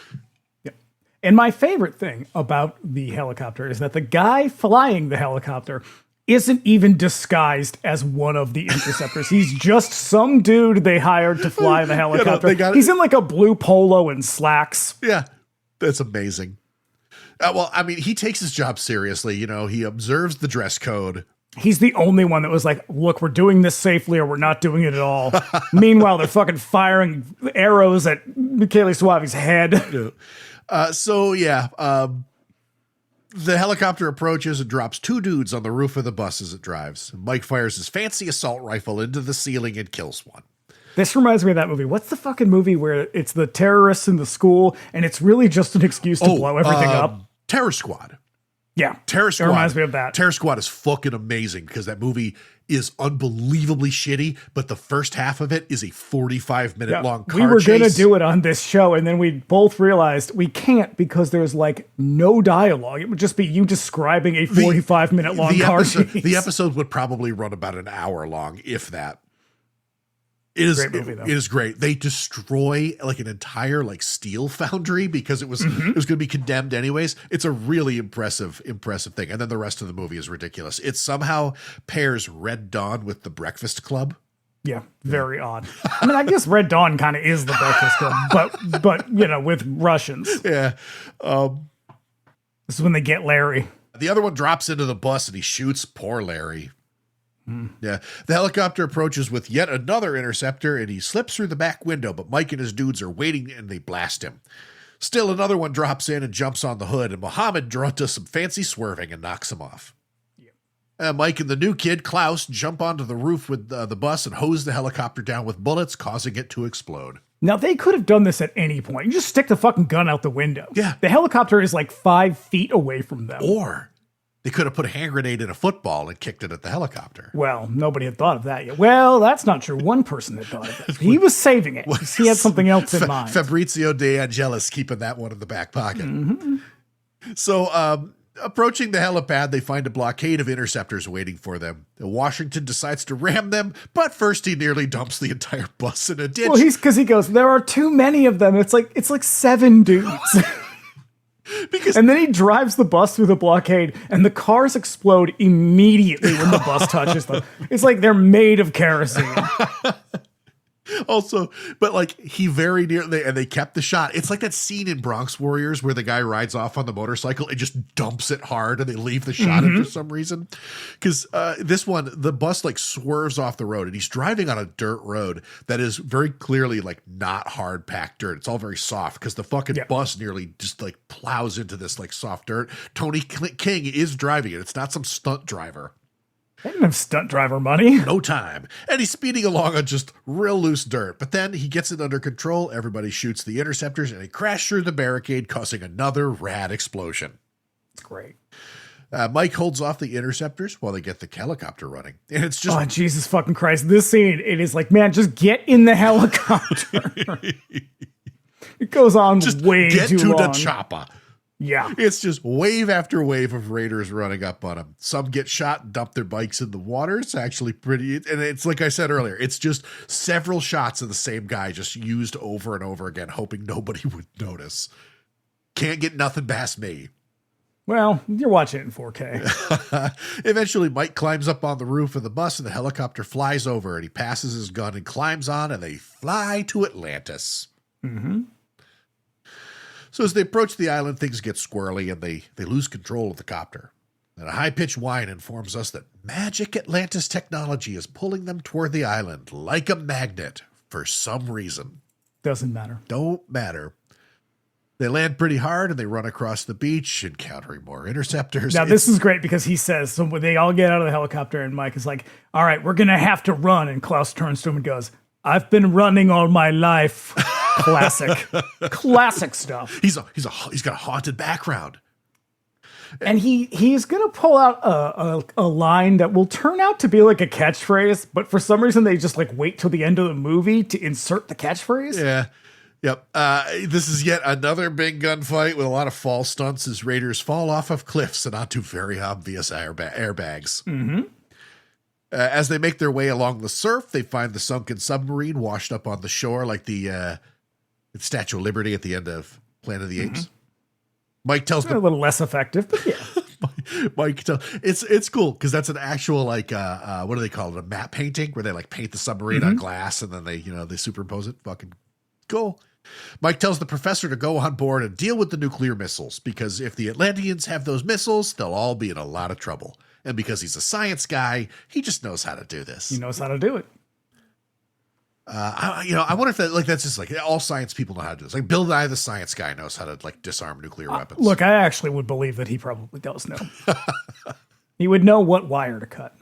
And my favorite thing about the helicopter is that the guy flying the helicopter isn't even disguised as one of the interceptors. He's just some dude they hired to fly the helicopter. He's in like a blue polo and slacks. Yeah, that's amazing. Well, I mean, he takes his job seriously. You know, he observes the dress code. He's the only one that was like, look, we're doing this safely or we're not doing it at all. Meanwhile, they're fucking firing arrows at Michele Soavi's head. The helicopter approaches and drops two dudes on the roof of the bus as it drives. Mike fires his fancy assault rifle into the ceiling and kills one. This reminds me of that movie. What's the fucking movie where it's the terrorists in the school and it's really just an excuse to blow everything up? Terror Squad. Yeah. Terror Squad. It reminds me of that. Terror Squad is fucking amazing because that movie is unbelievably shitty, but the first half of it is a 45-minute long car We were chase. going to do it on this show, and then we both realized we can't because there's like no dialogue. It would just be you describing a 45-minute long car chase. The episode would probably run about an hour long, if that. It is, great movie, though. It is great. They destroy like an entire like steel foundry because it was going to be condemned anyways. It's a really impressive thing. And then the rest of the movie is ridiculous. It somehow pairs Red Dawn with the Breakfast Club. Yeah, very odd. I mean, I guess Red Dawn kind of is the Breakfast Club, but you know, with Russians. Yeah. This is when they get Larry. The other one drops into the bus and he shoots poor Larry. Yeah. The helicopter approaches with yet another interceptor, and he slips through the back window, but Mike and his dudes are waiting, and they blast him. Still, another one drops in and jumps on the hood, and Mohammed does some fancy swerving and knocks him off. Mike and the new kid, Klaus, jump onto the roof with the bus and hose the helicopter down with bullets, causing it to explode. Now, they could have done this at any point. You just stick the fucking gun out the window. Yeah. The helicopter is like 5 feet away from them. Or they could have put a hand grenade in a football and kicked it at the helicopter. Well, nobody had thought of that yet. Well, that's not true. One person had thought of it. He was saving it. He had something else in mind. Fabrizio De Angelis keeping that one in the back pocket. So, approaching the helipad, they find a blockade of interceptors waiting for them. Washington decides to ram them, but first he nearly dumps the entire bus in a ditch. Well, he goes, there are too many of them. It's like 7 dudes. And then he drives the bus through the blockade, and the cars explode immediately when the bus touches them. It's like they're made of kerosene. Also, but like he very nearly, and they kept the shot. It's like that scene in Bronx Warriors where the guy rides off on the motorcycle and just dumps it hard, and they leave the shot in for some reason. Because this one, the bus like swerves off the road, and he's driving on a dirt road that is very clearly like not hard packed dirt. It's all very soft because the fucking bus nearly just like plows into this like soft dirt. Tony King is driving it. It's not some stunt driver. They didn't have stunt driver money. No time. And he's speeding along on just real loose dirt. But then he gets it under control. Everybody shoots the interceptors, and they crash through the barricade, causing another rad explosion. It's great. Mike holds off the interceptors while they get the helicopter running. And it's just... Oh, Jesus fucking Christ. This scene, it is like, man, just get in the helicopter. It goes on just way get too to long. the chopper. Yeah. It's just wave after wave of raiders running up on him. Some get shot and dump their bikes in the water. It's actually pretty, and it's like I said earlier, it's just several shots of the same guy just used over and over again, hoping nobody would notice. Can't get nothing past me. Well, you're watching it in 4K. Eventually, Mike climbs up on the roof of the bus, and the helicopter flies over, and he passes his gun and climbs on, and they fly to Atlantis. So as they approach the island, things get squirrely, and they lose control of the copter. And a high-pitched whine informs us that magic Atlantis technology is pulling them toward the island like a magnet for some reason. Doesn't matter. Don't matter. They land pretty hard, and they run across the beach, encountering more interceptors. Now, this is great because he says, so when they all get out of the helicopter, and Mike is like, all right, we're going to have to run. And Klaus turns to him and goes, I've been running all my life. Classic stuff. He's got a haunted background. And he's going to pull out a line that will turn out to be like a catchphrase, but for some reason they just like wait till the end of the movie to insert the catchphrase. Yeah. Yep. This is yet another big gunfight with a lot of fall stunts as raiders fall off of cliffs and onto very obvious airbags. As they make their way along the surf, they find the sunken submarine washed up on the shore like the Statue of Liberty at the end of Planet of the Apes. Mike tells a little less effective, but yeah. Mike tells it's cool because that's an actual like what do they call it? A map painting where they like paint the submarine on glass and then they superimpose it. Fucking cool. Mike tells the professor to go on board and deal with the nuclear missiles because if the Atlanteans have those missiles, they'll all be in a lot of trouble. And because he's a science guy, he just knows how to do this. He knows how to do it. I wonder if that's just like all science people know how to do this. Like Bill Nye, the science guy, knows how to like disarm nuclear weapons. Look, I actually would believe that he probably does know. He would know what wire to cut.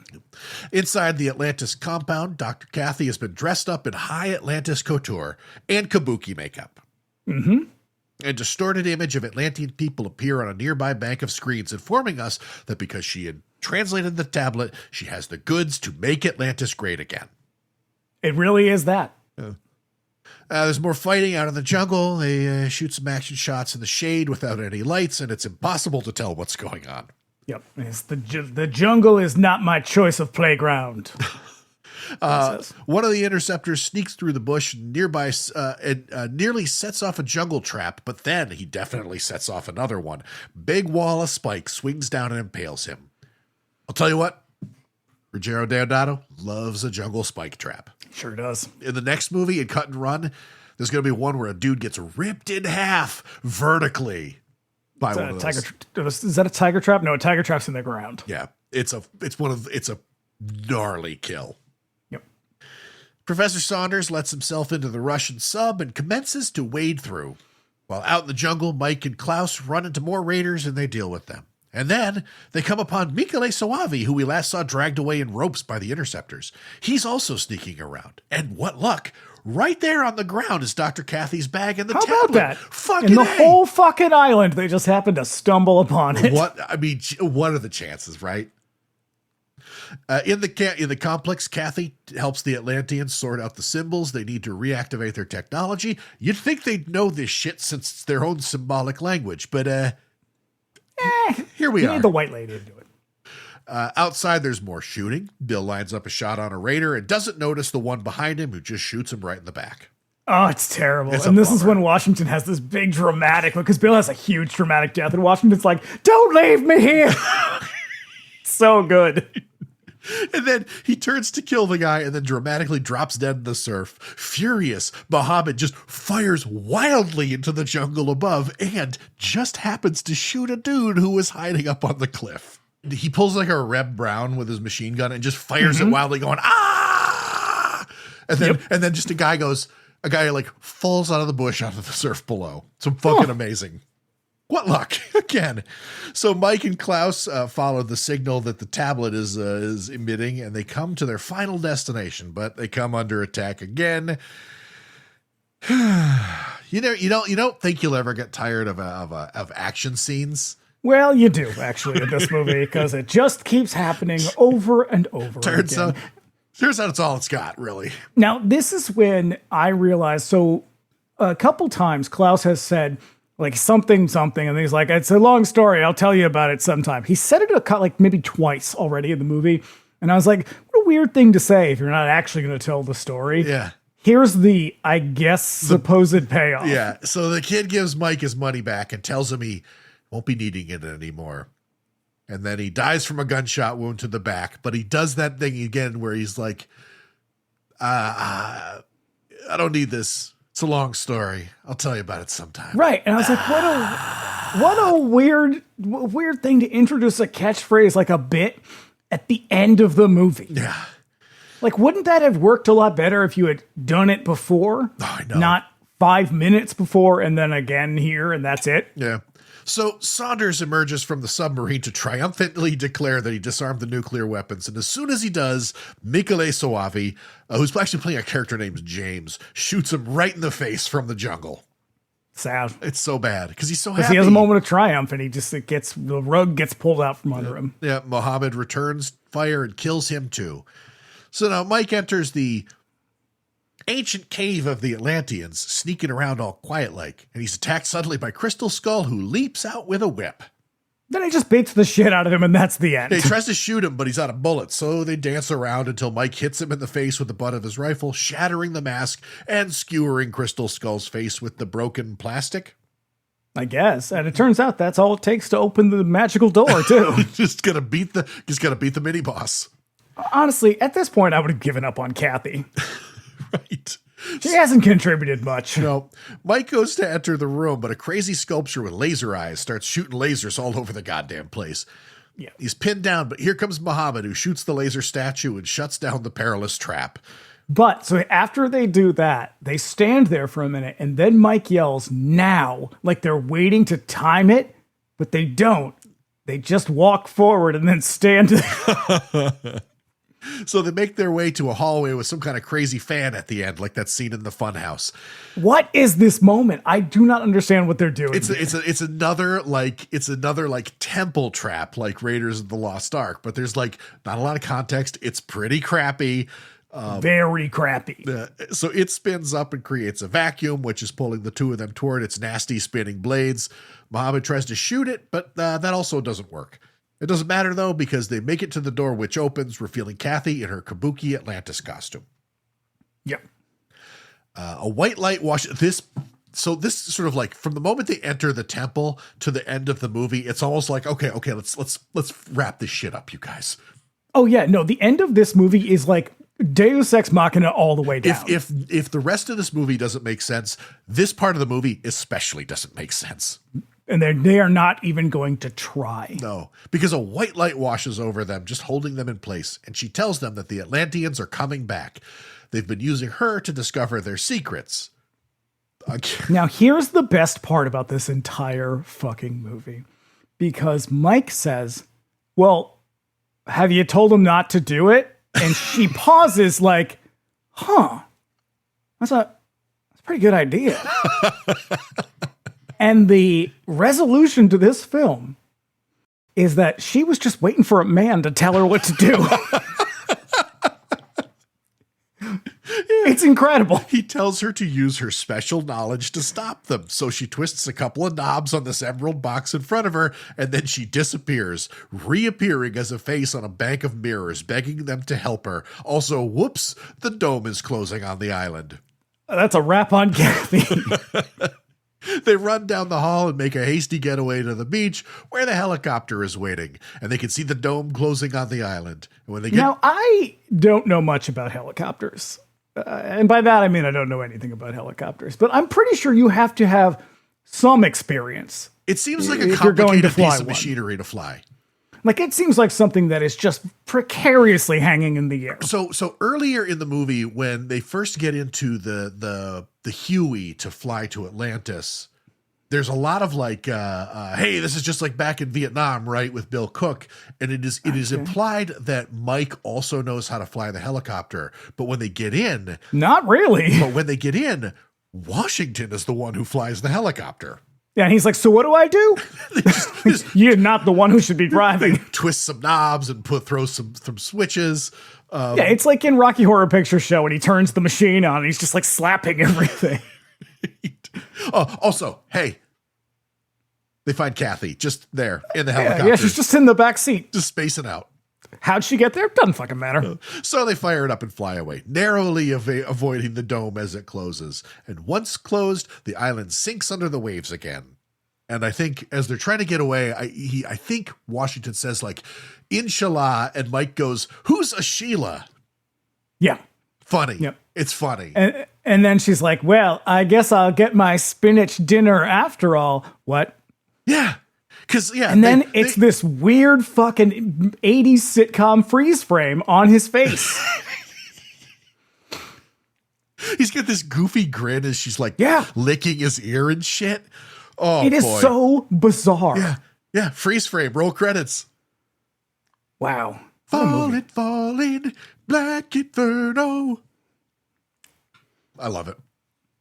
Inside the Atlantis compound, Dr. Kathy has been dressed up in high Atlantis couture and kabuki makeup. A distorted image of Atlantean people appear on a nearby bank of screens, informing us that because she had translated the tablet, she has the goods to make Atlantis great again. It really is that. There's more fighting out in the jungle. They shoot some action shots in the shade without any lights, and it's impossible to tell what's going on. Yep. The jungle is not my choice of playground. One of the interceptors sneaks through the bush nearby and nearly sets off a jungle trap, but then he definitely sets off another one. Big wall of spikes swings down and impales him. I'll tell you what, Ruggero Deodato loves a jungle spike trap. Sure does. In the next movie, in Cut and Run, there's going to be one where a dude gets ripped in half vertically by one of those. Is that a tiger trap? No, a tiger trap's in the ground. Yeah, it's a gnarly kill. Yep. Professor Saunders lets himself into the Russian sub and commences to wade through. While out in the jungle, Mike and Klaus run into more raiders and they deal with them. And then they come upon Michele Soavi, who we last saw dragged away in ropes by the Interceptors. He's also sneaking around. And what luck! Right there on the ground is Dr. Kathy's bag and the tablet. How about that? Fucking In the A. whole fucking island, they just happened to stumble upon it. What are the chances, right? In the complex, Kathy helps the Atlanteans sort out the symbols they need to reactivate their technology. You'd think they'd know this shit since it's their own symbolic language, but here we You are. need the white lady to do it. Outside, there's more shooting. Bill lines up a shot on a raider and doesn't notice the one behind him who just shoots him right in the back. Oh, it's terrible. It's And a this is bummer. when Washington has this big dramatic look, because Bill has a huge dramatic death, and Washington's like, don't leave me here. So good. And then he turns to kill the guy and then dramatically drops dead in the surf. Furious, Mohammed just fires wildly into the jungle above and just happens to shoot a dude who was hiding up on the cliff. He pulls like a Reb Brown with his machine gun and just fires it wildly going, ah! And then just a guy like falls out of the bush onto the surf below. So fucking amazing. What luck again. So Mike and Klaus follow the signal that the tablet is emitting, and they come to their final destination, but they come under attack again. You don't think you'll ever get tired of action scenes. Well, you do, actually, in this movie, because it just keeps happening over and over Turns again. out it's all it's got, really. Now, this is when I realized, so a couple times Klaus has said, like, something, and he's like, it's a long story, I'll tell you about it sometime. He said it like maybe twice already in the movie, and I was like, what a weird thing to say if you're not actually going to tell the story. Yeah. Here's the, I guess, supposed payoff. Yeah. So the kid gives Mike his money back and tells him he won't be needing it anymore. And then he dies from a gunshot wound to the back. But he does that thing again where he's like, I don't need this. It's a long story. I'll tell you about it sometime. Right. And I was like, what a weird thing to introduce a catchphrase like a bit at the end of the movie. Yeah. Like, wouldn't that have worked a lot better if you had done it before? Oh, I know. Not 5 minutes before and then again here and that's it. Yeah. So Saunders emerges from the submarine to triumphantly declare that he disarmed the nuclear weapons. And as soon as he does, Michele Soavi, who's actually playing a character named James, shoots him right in the face from the jungle. Sad. It's so bad because he's so Because happy. he has a moment of triumph and the rug gets pulled out from under him. Yeah, Mohammed returns fire and kills him too. So now Mike enters the ancient cave of the Atlanteans, sneaking around all quiet-like, and he's attacked suddenly by Crystal Skull, who leaps out with a whip. Then he just beats the shit out of him and that's the end. He tries to shoot him, but he's out of bullets, so they dance around until Mike hits him in the face with the butt of his rifle, shattering the mask and skewering Crystal Skull's face with the broken plastic. I guess. And it turns out that's all it takes to open the magical door, too. Just gotta beat the mini boss. Honestly, at this point, I would have given up on Kathy. Right. She hasn't contributed much. No. Mike goes to enter the room, but a crazy sculpture with laser eyes starts shooting lasers all over the goddamn place. Yeah. He's pinned down, but here comes Muhammad, who shoots the laser statue and shuts down the perilous trap. But so after they do that, they stand there for a minute, and then Mike yells, now, like they're waiting to time it, but they don't. They just walk forward and then stand there. So they make their way to a hallway with some kind of crazy fan at the end, like that scene in the Funhouse. What is this moment? I do not understand what they're doing. It's another temple trap, like Raiders of the Lost Ark, but there's like not a lot of context. It's pretty crappy. Very crappy. So it spins up and creates a vacuum, which is pulling the two of them toward its nasty spinning blades. Muhammad tries to shoot it, but that also doesn't work. It doesn't matter, though, because they make it to the door, which opens, revealing Kathy in her kabuki Atlantis costume. Yep. A white light washes this. So this sort of like from the moment they enter the temple to the end of the movie, it's almost like, okay, let's wrap this shit up, you guys. Oh, yeah. No, the end of this movie is like Deus Ex Machina all the way down. If the rest of this movie doesn't make sense, this part of the movie especially doesn't make sense. And they are not even going to try. No, because a white light washes over them, just holding them in place. And she tells them that the Atlanteans are coming back. They've been using her to discover their secrets. Now, here's the best part about this entire fucking movie. Because Mike says, well, have you told him not to do it? And she pauses like, that's a pretty good idea. And the resolution to this film is that she was just waiting for a man to tell her what to do. It's incredible. He tells her to use her special knowledge to stop them. So she twists a couple of knobs on this emerald box in front of her, and then she disappears, reappearing as a face on a bank of mirrors, begging them to help her. Also, whoops, the dome is closing on the island. That's a wrap on Kathy. They run down the hall and make a hasty getaway to the beach where the helicopter is waiting, and they can see the dome closing on the island. And when they get Now, I don't know much about helicopters. And by that, I mean I don't know anything about helicopters. But I'm pretty sure you have to have some experience. It seems like a if you're going to complicated fly piece of one. machinery to fly. Like, it seems like something that is just precariously hanging in the air. So earlier in the movie, when they first get into the Huey to fly to Atlantis, there's a lot of like, hey, this is just like back in Vietnam, right, with Bill Cook, and it is implied that Mike also knows how to fly the helicopter. But when they get in, Not really. but when they get in, Washington is the one who flies the helicopter. Yeah, and he's like, so what do I do? Just You're not the one who should be driving. twist some knobs and throw some switches. Yeah, it's like in Rocky Horror Picture Show when he turns the machine on and he's just like slapping everything. Also, hey, they find Kathy just there in the helicopter. Yeah, she's just in the back seat. just spacing out. How'd she get there? Doesn't fucking matter. So they fire it up and fly away, narrowly avoiding the dome as it closes. And once closed, the island sinks under the waves again. And I think as they're trying to get away, I think Washington says like, Inshallah, and Mike goes, who's a Sheila? Yeah. Funny. Yep. It's funny. And then she's like, well, I guess I'll get my spinach dinner after all. What? Yeah. And then it's this weird fucking 80s sitcom freeze frame on his face. He's got this goofy grin as she's like licking his ear and shit. Oh, it is so bizarre. Yeah. Yeah. Freeze frame. Roll credits. Wow. Falling, Black Inferno. I love it.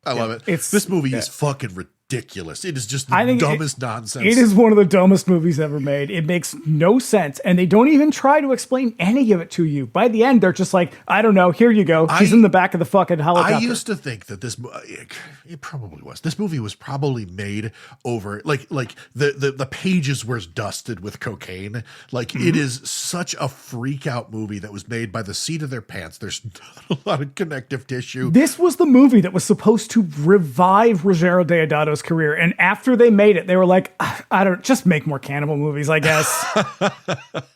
I love it. This movie is fucking ridiculous. It is just the dumbest nonsense. It is one of the dumbest movies ever made. It makes no sense. And they don't even try to explain any of it to you. By the end, they're just like, I don't know. Here you go. She's in the back of the fucking helicopter. I used to think that it probably was. This movie was probably made over, like the pages were dusted with cocaine. Like it is such a freak out movie that was made by the seat of their pants. There's not a lot of connective tissue. This was the movie that was supposed to revive Ruggero Deodato's career, and after they made it, they were like, I don't, just make more cannibal movies, I guess.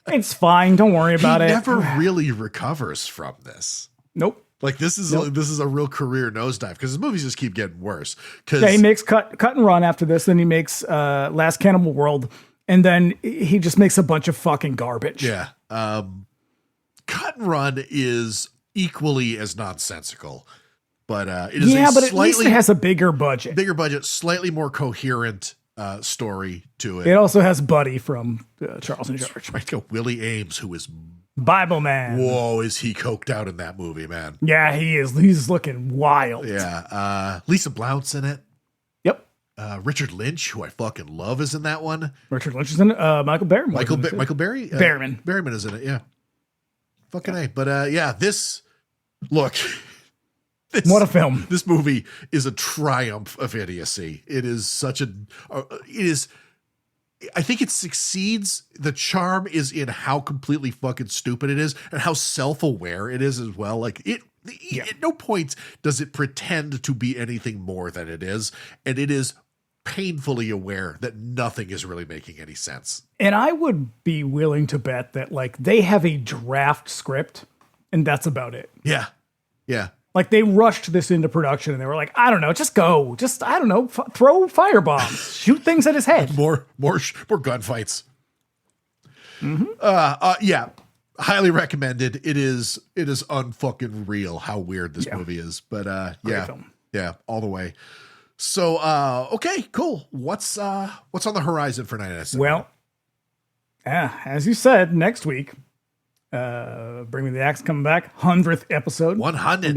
It's fine, don't worry about it. He never really recovers from this. Nope. Like this is a real career nosedive because his movies just keep getting worse. Yeah, he makes cut and run after this, then he makes Last Cannibal World, and then he just makes a bunch of fucking garbage. Yeah. Cut and Run is equally as nonsensical. But it is but at least it has a bigger budget. Bigger budget, slightly more coherent story to it. It also has Buddy from Charles and George. Right, go Willie Ames, who is Bible Man. Whoa, is he coked out in that movie, man? Yeah, he is. He's looking wild. Yeah. Lisa Blount's in it. Yep. Richard Lynch, who I fucking love, is in that one. Richard Lynch is in it. Michael Berryman. Michael Berry? Berryman. Berryman is in it, yeah. Fucking A. But this, look... What a film. This movie is a triumph of idiocy. It is such a, I think it succeeds. The charm is in how completely fucking stupid it is and how self-aware it is as well. Like at no point does it pretend to be anything more than it is. And it is painfully aware that nothing is really making any sense. And I would be willing to bet that like they have a draft script and that's about it. Yeah. Yeah. Like they rushed this into production and they were like, I don't know, just go. Just, I don't know, throw firebombs, shoot things at his head. More gunfights. Yeah. Highly recommended. It is unfucking real how weird this movie is. But film. Yeah, all the way. So okay, cool. What's on the horizon for 99 Well, as you said, next week, Bring Me the Axe coming back, 100th episode. 100.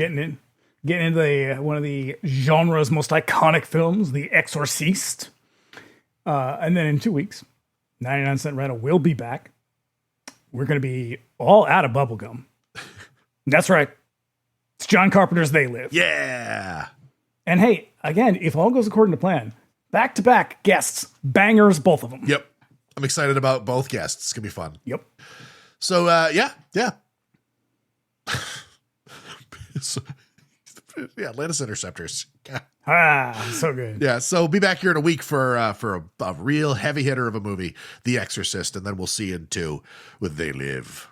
Getting into one of the genre's most iconic films, The Exorcist. And then in 2 weeks, 99 Cent Rental will be back. We're going to be all out of bubblegum. That's right. It's John Carpenter's They Live. Yeah. And hey, again, if all goes according to plan, back-to-back guests, bangers, both of them. Yep. I'm excited about both guests. It's going to be fun. Yep. So, yeah. Atlantis Interceptors. So good. Yeah, so be back here in a week for a real heavy hitter of a movie, The Exorcist, and then we'll see you in 2 with They Live.